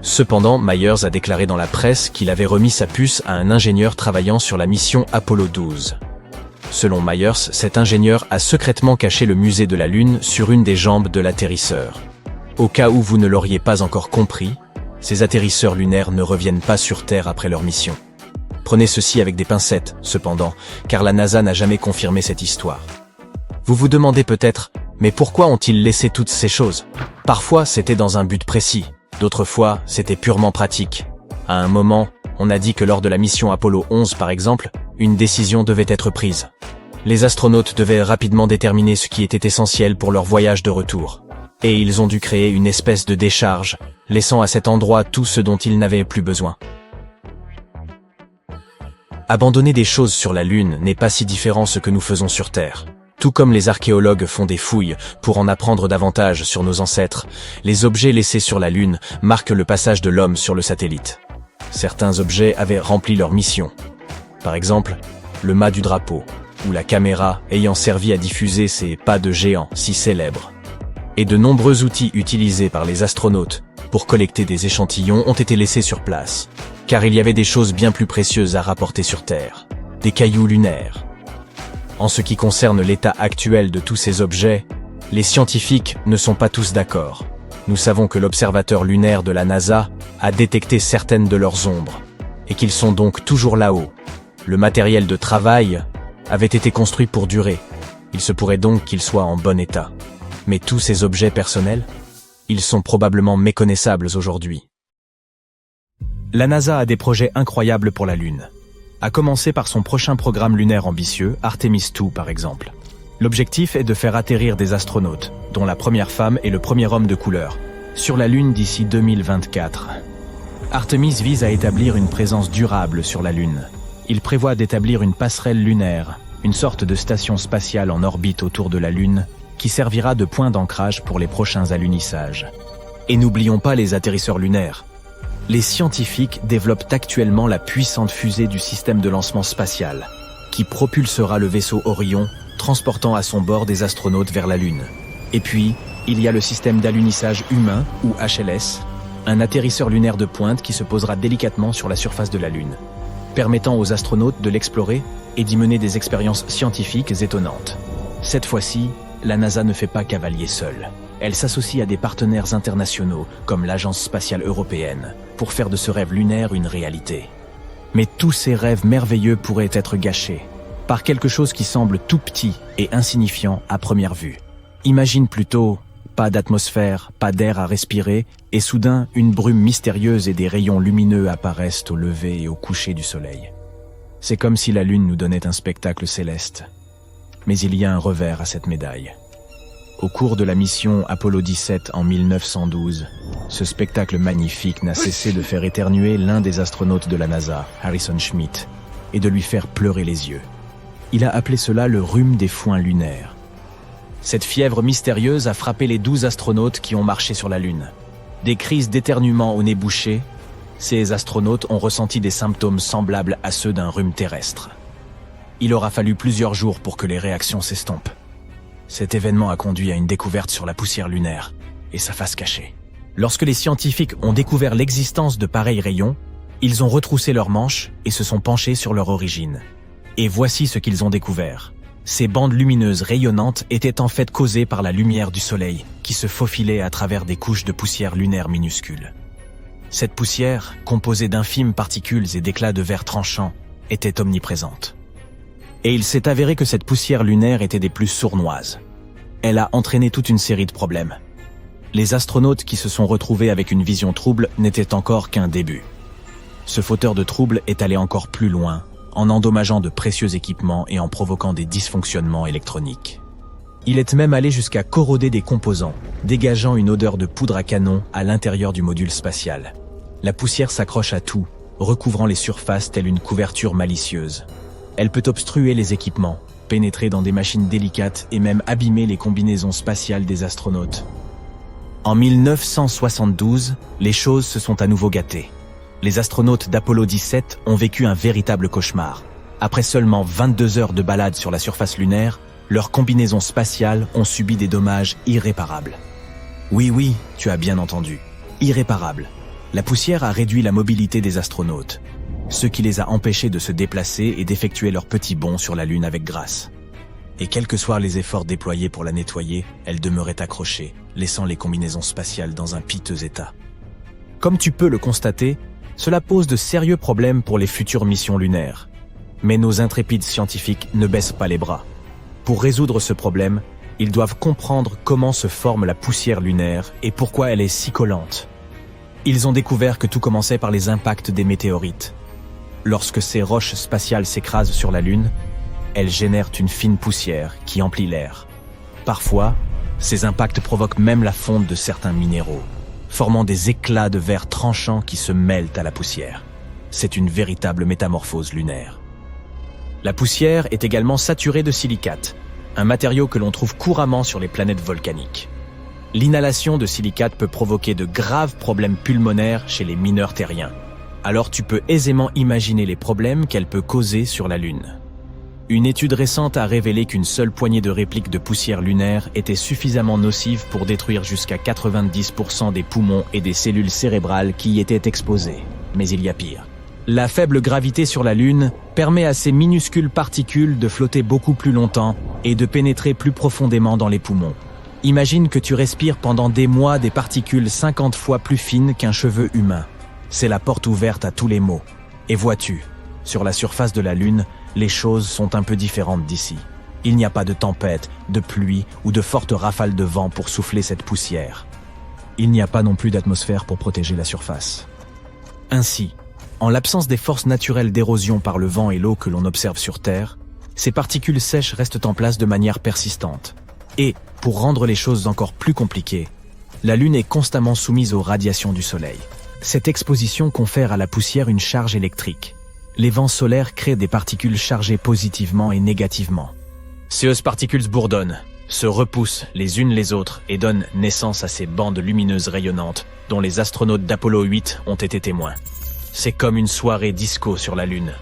Cependant, Myers a déclaré dans la presse qu'il avait remis sa puce à un ingénieur travaillant sur la mission Apollo 12. Selon Myers, cet ingénieur a secrètement caché le musée de la Lune sur une des jambes de l'atterrisseur. Au cas où vous ne l'auriez pas encore compris, ces atterrisseurs lunaires ne reviennent pas sur Terre après leur mission. Prenez ceci avec des pincettes, cependant, car la NASA n'a jamais confirmé cette histoire. Vous vous demandez peut-être, mais pourquoi ont-ils laissé toutes ces choses? Parfois, c'était dans un but précis, d'autres fois, c'était purement pratique. À un moment, on a dit que lors de la mission Apollo 11 par exemple, une décision devait être prise. Les astronautes devaient rapidement déterminer ce qui était essentiel pour leur voyage de retour. Et ils ont dû créer une espèce de décharge, laissant à cet endroit tout ce dont ils n'avaient plus besoin. Abandonner des choses sur la Lune n'est pas si différent ce que nous faisons sur Terre. Tout comme les archéologues font des fouilles pour en apprendre davantage sur nos ancêtres, les objets laissés sur la Lune marquent le passage de l'homme sur le satellite. Certains objets avaient rempli leur mission. Par exemple, le mât du drapeau, ou la caméra ayant servi à diffuser ces pas de géants si célèbres. Et de nombreux outils utilisés par les astronautes pour collecter des échantillons ont été laissés sur place. Car il y avait des choses bien plus précieuses à rapporter sur Terre, des cailloux lunaires. En ce qui concerne l'état actuel de tous ces objets, les scientifiques ne sont pas tous d'accord. Nous savons que l'observateur lunaire de la NASA a détecté certaines de leurs ombres, et qu'ils sont donc toujours là-haut. Le matériel de travail avait été construit pour durer. Il se pourrait donc qu'il soit en bon état. Mais tous ces objets personnels, ils sont probablement méconnaissables aujourd'hui. La NASA a des projets incroyables pour la Lune. À commencer par son prochain programme lunaire ambitieux, Artemis II par exemple. L'objectif est de faire atterrir des astronautes, dont la première femme et le premier homme de couleur, sur la Lune d'ici 2024. Artemis vise à établir une présence durable sur la Lune. Il prévoit d'établir une passerelle lunaire, une sorte de station spatiale en orbite autour de la Lune, qui servira de point d'ancrage pour les prochains alunissages. Et n'oublions pas les atterrisseurs lunaires. Les scientifiques développent actuellement la puissante fusée du système de lancement spatial, qui propulsera le vaisseau Orion, transportant à son bord des astronautes vers la Lune. Et puis, il y a le système d'alunissage humain, ou HLS, un atterrisseur lunaire de pointe qui se posera délicatement sur la surface de la Lune, permettant aux astronautes de l'explorer et d'y mener des expériences scientifiques étonnantes. Cette fois-ci, la NASA ne fait pas cavalier seule. Elle s'associe à des partenaires internationaux, comme l'Agence spatiale européenne, pour faire de ce rêve lunaire une réalité. Mais tous ces rêves merveilleux pourraient être gâchés par quelque chose qui semble tout petit et insignifiant à première vue. Imagine plutôt pas d'atmosphère, pas d'air à respirer, et soudain une brume mystérieuse et des rayons lumineux apparaissent au lever et au coucher du soleil. C'est comme si la Lune nous donnait un spectacle céleste. Mais il y a un revers à cette médaille. Au cours de la mission Apollo 17 en 1912, ce spectacle magnifique n'a cessé de faire éternuer l'un des astronautes de la NASA, Harrison Schmitt, et de lui faire pleurer les yeux. Il a appelé cela le rhume des foins lunaires. Cette fièvre mystérieuse a frappé les 12 astronautes qui ont marché sur la Lune. Des crises d'éternuement au nez bouché, ces astronautes ont ressenti des symptômes semblables à ceux d'un rhume terrestre. Il aura fallu plusieurs jours pour que les réactions s'estompent. Cet événement a conduit à une découverte sur la poussière lunaire et sa face cachée. Lorsque les scientifiques ont découvert l'existence de pareils rayons, ils ont retroussé leurs manches et se sont penchés sur leur origine. Et voici ce qu'ils ont découvert. Ces bandes lumineuses rayonnantes étaient en fait causées par la lumière du soleil qui se faufilait à travers des couches de poussière lunaire minuscules. Cette poussière, composée d'infimes particules et d'éclats de verre tranchants, était omniprésente. Et il s'est avéré que cette poussière lunaire était des plus sournoises. Elle a entraîné toute une série de problèmes. Les astronautes qui se sont retrouvés avec une vision trouble n'étaient encore qu'un début. Ce fauteur de troubles est allé encore plus loin, en endommageant de précieux équipements et en provoquant des dysfonctionnements électroniques. Il est même allé jusqu'à corroder des composants, dégageant une odeur de poudre à canon à l'intérieur du module spatial. La poussière s'accroche à tout, recouvrant les surfaces telle une couverture malicieuse. Elle peut obstruer les équipements, pénétrer dans des machines délicates et même abîmer les combinaisons spatiales des astronautes. En 1972, les choses se sont à nouveau gâtées. Les astronautes d'Apollo 17 ont vécu un véritable cauchemar. Après seulement 22 heures de balade sur la surface lunaire, leurs combinaisons spatiales ont subi des dommages irréparables. Oui, tu as bien entendu. Irréparables. La poussière a réduit la mobilité des astronautes, ce qui les a empêchés de se déplacer et d'effectuer leur petit bond sur la Lune avec grâce. Et quels que soient les efforts déployés pour la nettoyer, elle demeurait accrochée, laissant les combinaisons spatiales dans un piteux état. Comme tu peux le constater, cela pose de sérieux problèmes pour les futures missions lunaires. Mais nos intrépides scientifiques ne baissent pas les bras. Pour résoudre ce problème, ils doivent comprendre comment se forme la poussière lunaire et pourquoi elle est si collante. Ils ont découvert que tout commençait par les impacts des météorites. Lorsque ces roches spatiales s'écrasent sur la Lune, elles génèrent une fine poussière qui emplit l'air. Parfois, ces impacts provoquent même la fonte de certains minéraux, formant des éclats de verre tranchants qui se mêlent à la poussière. C'est une véritable métamorphose lunaire. La poussière est également saturée de silicate, un matériau que l'on trouve couramment sur les planètes volcaniques. L'inhalation de silicate peut provoquer de graves problèmes pulmonaires chez les mineurs terriens. Alors tu peux aisément imaginer les problèmes qu'elle peut causer sur la Lune. Une étude récente a révélé qu'une seule poignée de répliques de poussière lunaire était suffisamment nocive pour détruire jusqu'à 90% des poumons et des cellules cérébrales qui y étaient exposées. Mais il y a pire. La faible gravité sur la Lune permet à ces minuscules particules de flotter beaucoup plus longtemps et de pénétrer plus profondément dans les poumons. Imagine que tu respires pendant des mois des particules 50 fois plus fines qu'un cheveu humain. C'est la porte ouverte à tous les maux. Et vois-tu, sur la surface de la Lune, les choses sont un peu différentes d'ici. Il n'y a pas de tempête, de pluie ou de fortes rafales de vent pour souffler cette poussière. Il n'y a pas non plus d'atmosphère pour protéger la surface. Ainsi, en l'absence des forces naturelles d'érosion par le vent et l'eau que l'on observe sur Terre, ces particules sèches restent en place de manière persistante. Et, pour rendre les choses encore plus compliquées, la Lune est constamment soumise aux radiations du Soleil. Cette exposition confère à la poussière une charge électrique. Les vents solaires créent des particules chargées positivement et négativement. Ces particules bourdonnent, se repoussent les unes les autres et donnent naissance à ces bandes lumineuses rayonnantes dont les astronautes d'Apollo 8 ont été témoins. C'est comme une soirée disco sur la Lune.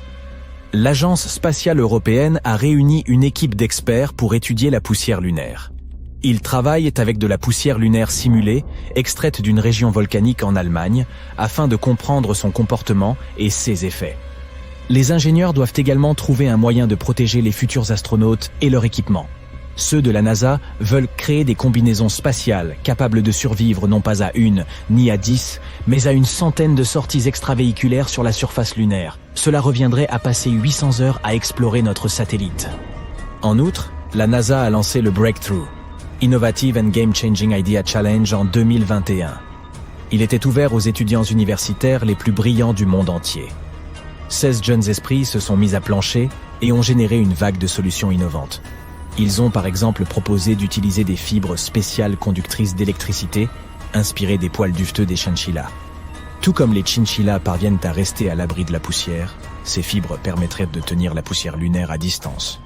L'Agence spatiale européenne a réuni une équipe d'experts pour étudier la poussière lunaire. Ils travaillent avec de la poussière lunaire simulée, extraite d'une région volcanique en Allemagne, afin de comprendre son comportement et ses effets. Les ingénieurs doivent également trouver un moyen de protéger les futurs astronautes et leur équipement. Ceux de la NASA veulent créer des combinaisons spatiales capables de survivre non pas à 1 ni à 10, mais à une centaine de sorties extravéhiculaires sur la surface lunaire. Cela reviendrait à passer 800 heures à explorer notre satellite. En outre, la NASA a lancé le Breakthrough, Innovative and Game Changing Idea Challenge en 2021. Il était ouvert aux étudiants universitaires les plus brillants du monde entier. 16 jeunes esprits se sont mis à plancher et ont généré une vague de solutions innovantes. Ils ont par exemple proposé d'utiliser des fibres spéciales conductrices d'électricité, inspirées des poils duveteux des chinchillas. Tout comme les chinchillas parviennent à rester à l'abri de la poussière, ces fibres permettraient de tenir la poussière lunaire à distance.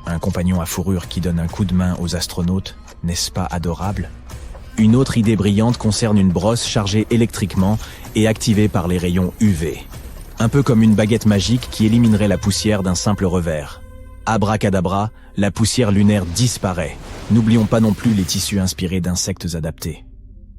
Un compagnon à fourrure qui donne un coup de main aux astronautes, n'est-ce pas adorable? Une autre idée brillante concerne une brosse chargée électriquement et activée par les rayons UV. Un peu comme une baguette magique qui éliminerait la poussière d'un simple revers. Abracadabra, la poussière lunaire disparaît. N'oublions pas non plus les tissus inspirés d'insectes adaptés.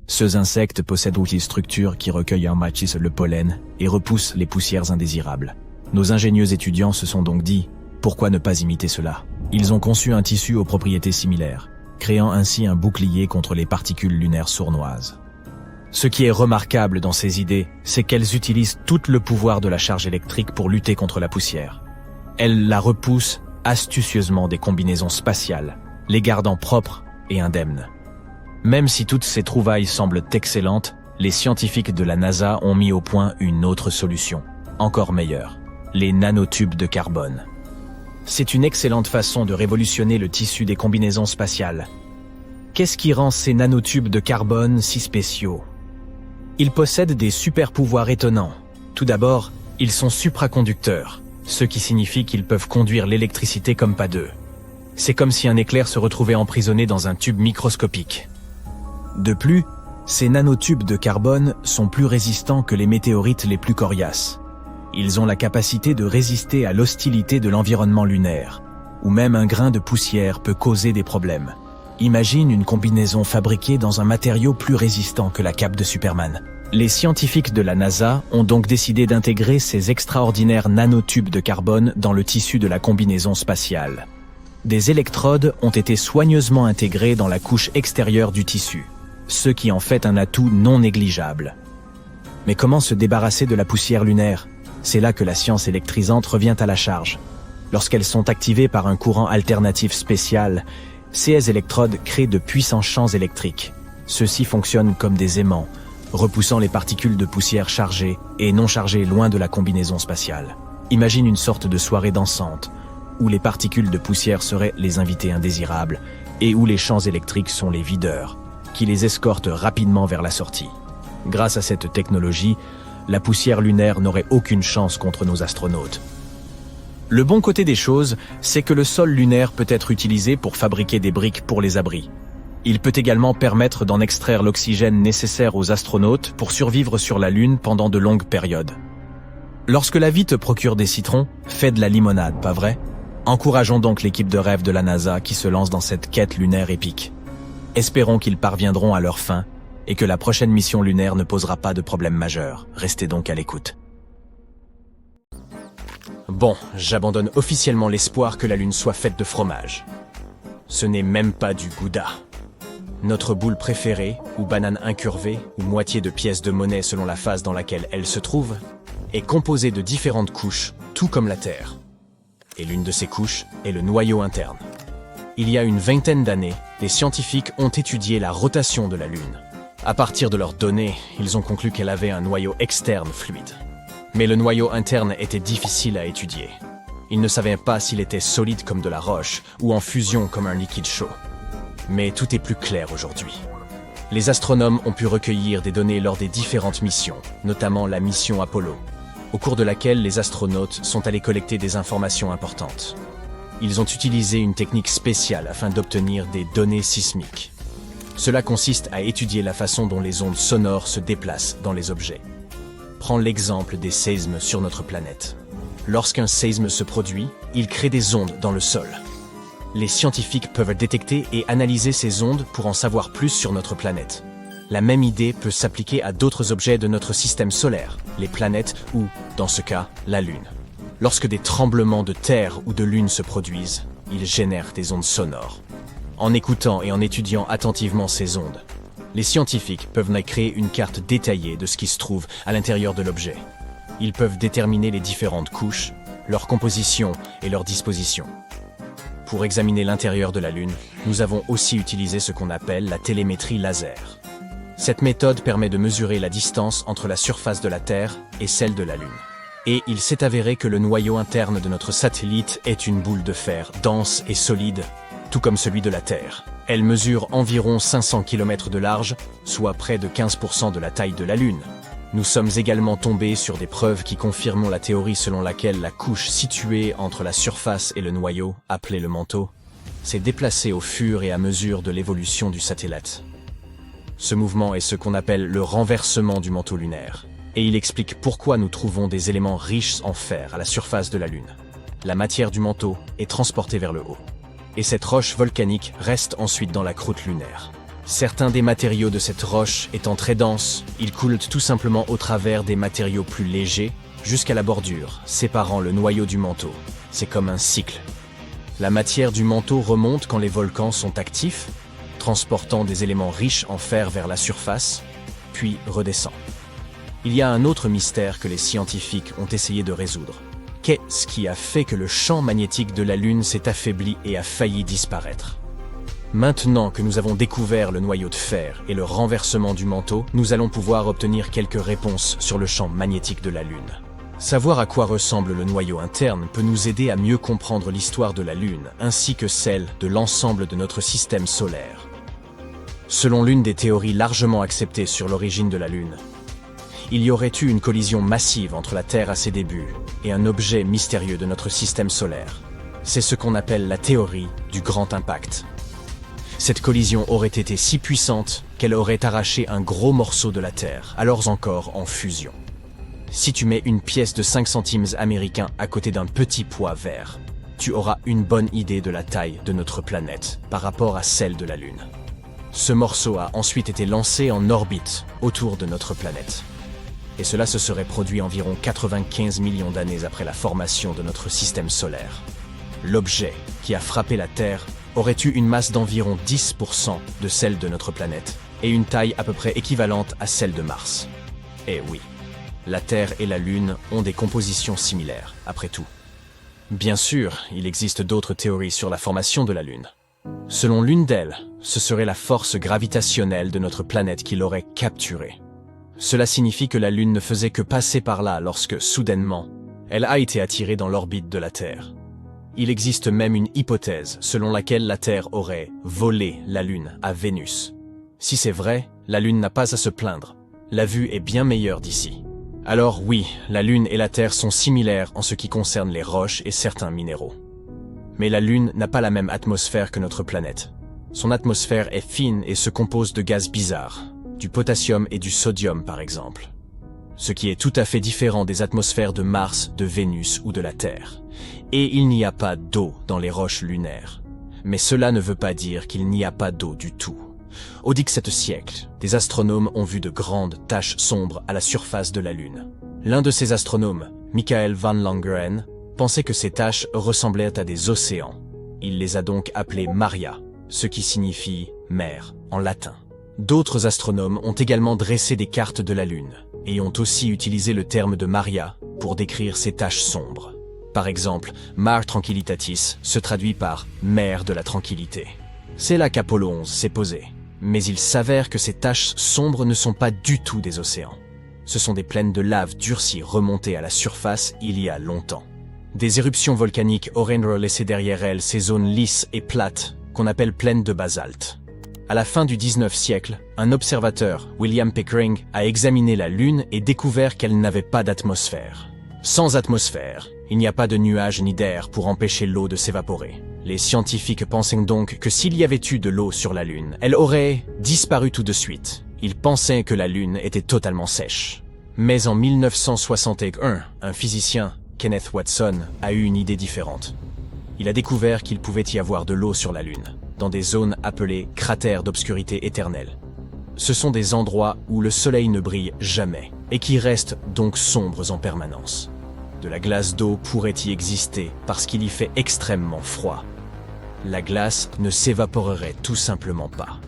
Ces insectes possèdent aussi une structure qui recueille en maïs le pollen et repousse les poussières indésirables. Nos ingénieux étudiants se sont donc dit, pourquoi ne pas imiter cela? Ils ont conçu un tissu aux propriétés similaires, créant ainsi un bouclier contre les particules lunaires sournoises. Ce qui est remarquable dans ces idées, c'est qu'elles utilisent tout le pouvoir de la charge électrique pour lutter contre la poussière. Elles la repoussent astucieusement des combinaisons spatiales, les gardant propres et indemnes. Même si toutes ces trouvailles semblent excellentes, les scientifiques de la NASA ont mis au point une autre solution, encore meilleure, les nanotubes de carbone. C'est une excellente façon de révolutionner le tissu des combinaisons spatiales. Qu'est-ce qui rend ces nanotubes de carbone si spéciaux? Ils possèdent des super-pouvoirs étonnants. Tout d'abord, ils sont supraconducteurs, ce qui signifie qu'ils peuvent conduire l'électricité comme pas deux. C'est comme si un éclair se retrouvait emprisonné dans un tube microscopique. De plus, ces nanotubes de carbone sont plus résistants que les météorites les plus coriaces. Ils ont la capacité de résister à l'hostilité de l'environnement lunaire, où même un grain de poussière peut causer des problèmes. Imagine une combinaison fabriquée dans un matériau plus résistant que la cape de Superman. Les scientifiques de la NASA ont donc décidé d'intégrer ces extraordinaires nanotubes de carbone dans le tissu de la combinaison spatiale. Des électrodes ont été soigneusement intégrées dans la couche extérieure du tissu, ce qui en fait un atout non négligeable. Mais comment se débarrasser de la poussière lunaire? C'est là que la science électrisante revient à la charge. Lorsqu'elles sont activées par un courant alternatif spécial, ces électrodes créent de puissants champs électriques. Ceux-ci fonctionnent comme des aimants, repoussant les particules de poussière chargées et non chargées loin de la combinaison spatiale. Imagine une sorte de soirée dansante, où les particules de poussière seraient les invités indésirables et où les champs électriques sont les videurs, qui les escortent rapidement vers la sortie. Grâce à cette technologie, la poussière lunaire n'aurait aucune chance contre nos astronautes. Le bon côté des choses, c'est que le sol lunaire peut être utilisé pour fabriquer des briques pour les abris. Il peut également permettre d'en extraire l'oxygène nécessaire aux astronautes pour survivre sur la Lune pendant de longues périodes. Lorsque la vie te procure des citrons, fais de la limonade, pas vrai? Encourageons donc l'équipe de rêve de la NASA qui se lance dans cette quête lunaire épique. Espérons qu'ils parviendront à leur fin et que la prochaine mission lunaire ne posera pas de problème majeur. Restez donc à l'écoute. Bon, j'abandonne officiellement l'espoir que la Lune soit faite de fromage. Ce n'est même pas du Gouda. Notre boule préférée, ou banane incurvée, ou moitié de pièces de monnaie selon la phase dans laquelle elle se trouve, est composée de différentes couches, tout comme la Terre. Et l'une de ces couches est le noyau interne. Il y a une vingtaine d'années, les scientifiques ont étudié la rotation de la Lune. À partir de leurs données, ils ont conclu qu'elle avait un noyau externe fluide. Mais le noyau interne était difficile à étudier. Ils ne savaient pas s'il était solide comme de la roche ou en fusion comme un liquide chaud. Mais tout est plus clair aujourd'hui. Les astronomes ont pu recueillir des données lors des différentes missions, notamment la mission Apollo, au cours de laquelle les astronautes sont allés collecter des informations importantes. Ils ont utilisé une technique spéciale afin d'obtenir des données sismiques. Cela consiste à étudier la façon dont les ondes sonores se déplacent dans les objets. Prends l'exemple des séismes sur notre planète. Lorsqu'un séisme se produit, il crée des ondes dans le sol. Les scientifiques peuvent détecter et analyser ces ondes pour en savoir plus sur notre planète. La même idée peut s'appliquer à d'autres objets de notre système solaire, les planètes ou, dans ce cas, la Lune. Lorsque des tremblements de terre ou de lune se produisent, ils génèrent des ondes sonores. En écoutant et en étudiant attentivement ces ondes, les scientifiques peuvent créer une carte détaillée de ce qui se trouve à l'intérieur de l'objet. Ils peuvent déterminer les différentes couches, leur composition et leur disposition. Pour examiner l'intérieur de la Lune, nous avons aussi utilisé ce qu'on appelle la télémétrie laser. Cette méthode permet de mesurer la distance entre la surface de la Terre et celle de la Lune. Et il s'est avéré que le noyau interne de notre satellite est une boule de fer dense et solide, tout comme celui de la Terre. Elle mesure environ 500 km de large, soit près de 15% de la taille de la Lune. Nous sommes également tombés sur des preuves qui confirment la théorie selon laquelle la couche située entre la surface et le noyau, appelée le manteau, s'est déplacée au fur et à mesure de l'évolution du satellite. Ce mouvement est ce qu'on appelle le renversement du manteau lunaire, et il explique pourquoi nous trouvons des éléments riches en fer à la surface de la Lune. La matière du manteau est transportée vers le haut, et cette roche volcanique reste ensuite dans la croûte lunaire. Certains des matériaux de cette roche étant très denses, ils coulent tout simplement au travers des matériaux plus légers jusqu'à la bordure, séparant le noyau du manteau. C'est comme un cycle. La matière du manteau remonte quand les volcans sont actifs, transportant des éléments riches en fer vers la surface, puis redescend. Il y a un autre mystère que les scientifiques ont essayé de résoudre. Qu'est-ce qui a fait que le champ magnétique de la Lune s'est affaibli et a failli disparaître? Maintenant que nous avons découvert le noyau de fer et le renversement du manteau, nous allons pouvoir obtenir quelques réponses sur le champ magnétique de la Lune. Savoir à quoi ressemble le noyau interne peut nous aider à mieux comprendre l'histoire de la Lune, ainsi que celle de l'ensemble de notre système solaire. Selon l'une des théories largement acceptées sur l'origine de la Lune, il y aurait eu une collision massive entre la Terre à ses débuts et un objet mystérieux de notre système solaire. C'est ce qu'on appelle la théorie du grand impact. Cette collision aurait été si puissante qu'elle aurait arraché un gros morceau de la Terre, alors encore en fusion. Si tu mets une pièce de 5 centimes américains à côté d'un petit pois vert, tu auras une bonne idée de la taille de notre planète par rapport à celle de la Lune. Ce morceau a ensuite été lancé en orbite autour de notre planète. Et cela se serait produit environ 95 millions d'années après la formation de notre système solaire. L'objet qui a frappé la Terre aurait eu une masse d'environ 10% de celle de notre planète et une taille à peu près équivalente à celle de Mars. Et oui, la Terre et la Lune ont des compositions similaires, après tout. Bien sûr, il existe d'autres théories sur la formation de la Lune. Selon l'une d'elles, ce serait la force gravitationnelle de notre planète qui l'aurait capturée. Cela signifie que la Lune ne faisait que passer par là lorsque, soudainement, elle a été attirée dans l'orbite de la Terre. Il existe même une hypothèse selon laquelle la Terre aurait volé la Lune à Vénus. Si c'est vrai, la Lune n'a pas à se plaindre. La vue est bien meilleure d'ici. Alors oui, la Lune et la Terre sont similaires en ce qui concerne les roches et certains minéraux. Mais la Lune n'a pas la même atmosphère que notre planète. Son atmosphère est fine et se compose de gaz bizarres, du potassium et du sodium par exemple. Ce qui est tout à fait différent des atmosphères de Mars, de Vénus ou de la Terre. Et il n'y a pas d'eau dans les roches lunaires. Mais cela ne veut pas dire qu'il n'y a pas d'eau du tout. Au XVIIe siècle, des astronomes ont vu de grandes taches sombres à la surface de la Lune. L'un de ces astronomes, Michael van Langeren, pensait que ces taches ressemblaient à des océans. Il les a donc appelées Maria, ce qui signifie « mer » en latin. D'autres astronomes ont également dressé des cartes de la Lune et ont aussi utilisé le terme de Maria pour décrire ces taches sombres. Par exemple, Mare Tranquillitatis se traduit par « mer de la tranquillité ». C'est là qu'Apollo 11 s'est posé. Mais il s'avère que ces taches sombres ne sont pas du tout des océans. Ce sont des plaines de lave durcies remontées à la surface il y a longtemps. Des éruptions volcaniques auraient laissé derrière elles ces zones lisses et plates qu'on appelle plaines de basalte. À la fin du XIXe siècle, un observateur, William Pickering, a examiné la Lune et découvert qu'elle n'avait pas d'atmosphère. Sans atmosphère, il n'y a pas de nuages ni d'air pour empêcher l'eau de s'évaporer. Les scientifiques pensaient donc que s'il y avait eu de l'eau sur la Lune, elle aurait disparu tout de suite. Ils pensaient que la Lune était totalement sèche. Mais en 1961, un physicien, Kenneth Watson, a eu une idée différente. Il a découvert qu'il pouvait y avoir de l'eau sur la Lune, dans des zones appelées cratères d'obscurité éternelle. Ce sont des endroits où le soleil ne brille jamais, et qui restent donc sombres en permanence. De la glace d'eau pourrait y exister parce qu'il y fait extrêmement froid. La glace ne s'évaporerait tout simplement pas.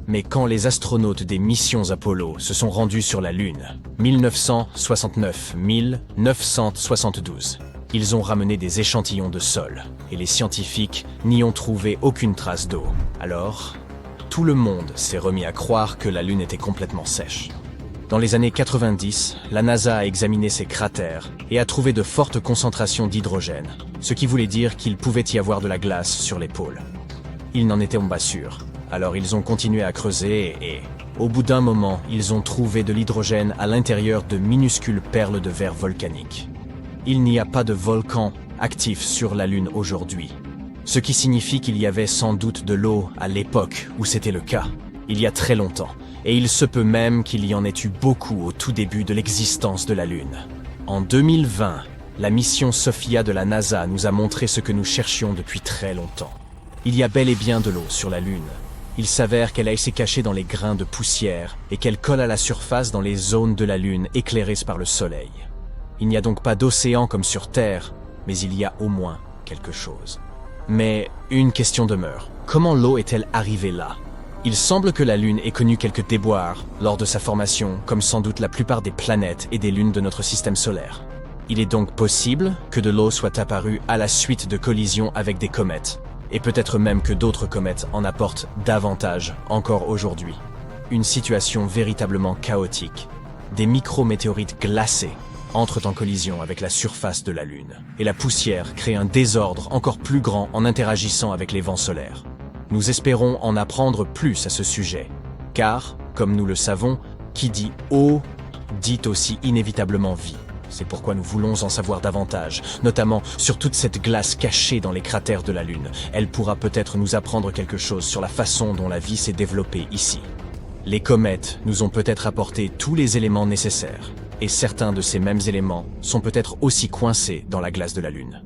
Mais quand les astronautes des missions Apollo se sont rendus sur la Lune, 1969-1972, ils ont ramené des échantillons de sol, et les scientifiques n'y ont trouvé aucune trace d'eau. Alors, tout le monde s'est remis à croire que la Lune était complètement sèche. Dans les années 90, la NASA a examiné ces cratères et a trouvé de fortes concentrations d'hydrogène, ce qui voulait dire qu'il pouvait y avoir de la glace sur les pôles. Ils n'en étaient pas sûrs. Alors ils ont continué à creuser et, au bout d'un moment, ils ont trouvé de l'hydrogène à l'intérieur de minuscules perles de verre volcaniques. Il n'y a pas de volcan actif sur la Lune aujourd'hui. Ce qui signifie qu'il y avait sans doute de l'eau à l'époque où c'était le cas, il y a très longtemps. Et il se peut même qu'il y en ait eu beaucoup au tout début de l'existence de la Lune. En 2020, la mission Sophia de la NASA nous a montré ce que nous cherchions depuis très longtemps. Il y a bel et bien de l'eau sur la Lune. Il s'avère qu'elle a été cachée dans les grains de poussière et qu'elle colle à la surface dans les zones de la Lune éclairées par le Soleil. Il n'y a donc pas d'océan comme sur Terre, mais il y a au moins quelque chose. Mais une question demeure. Comment l'eau est-elle arrivée là ? Il semble que la Lune ait connu quelques déboires lors de sa formation, comme sans doute la plupart des planètes et des lunes de notre système solaire. Il est donc possible que de l'eau soit apparue à la suite de collisions avec des comètes, et peut-être même que d'autres comètes en apportent davantage encore aujourd'hui. Une situation véritablement chaotique. Des micrométéorites glacées entrent en collision avec la surface de la Lune, et la poussière crée un désordre encore plus grand en interagissant avec les vents solaires. Nous espérons en apprendre plus à ce sujet, car, comme nous le savons, qui dit eau dit aussi inévitablement vie. C'est pourquoi nous voulons en savoir davantage, notamment sur toute cette glace cachée dans les cratères de la Lune. Elle pourra peut-être nous apprendre quelque chose sur la façon dont la vie s'est développée ici. Les comètes nous ont peut-être apporté tous les éléments nécessaires, et certains de ces mêmes éléments sont peut-être aussi coincés dans la glace de la Lune.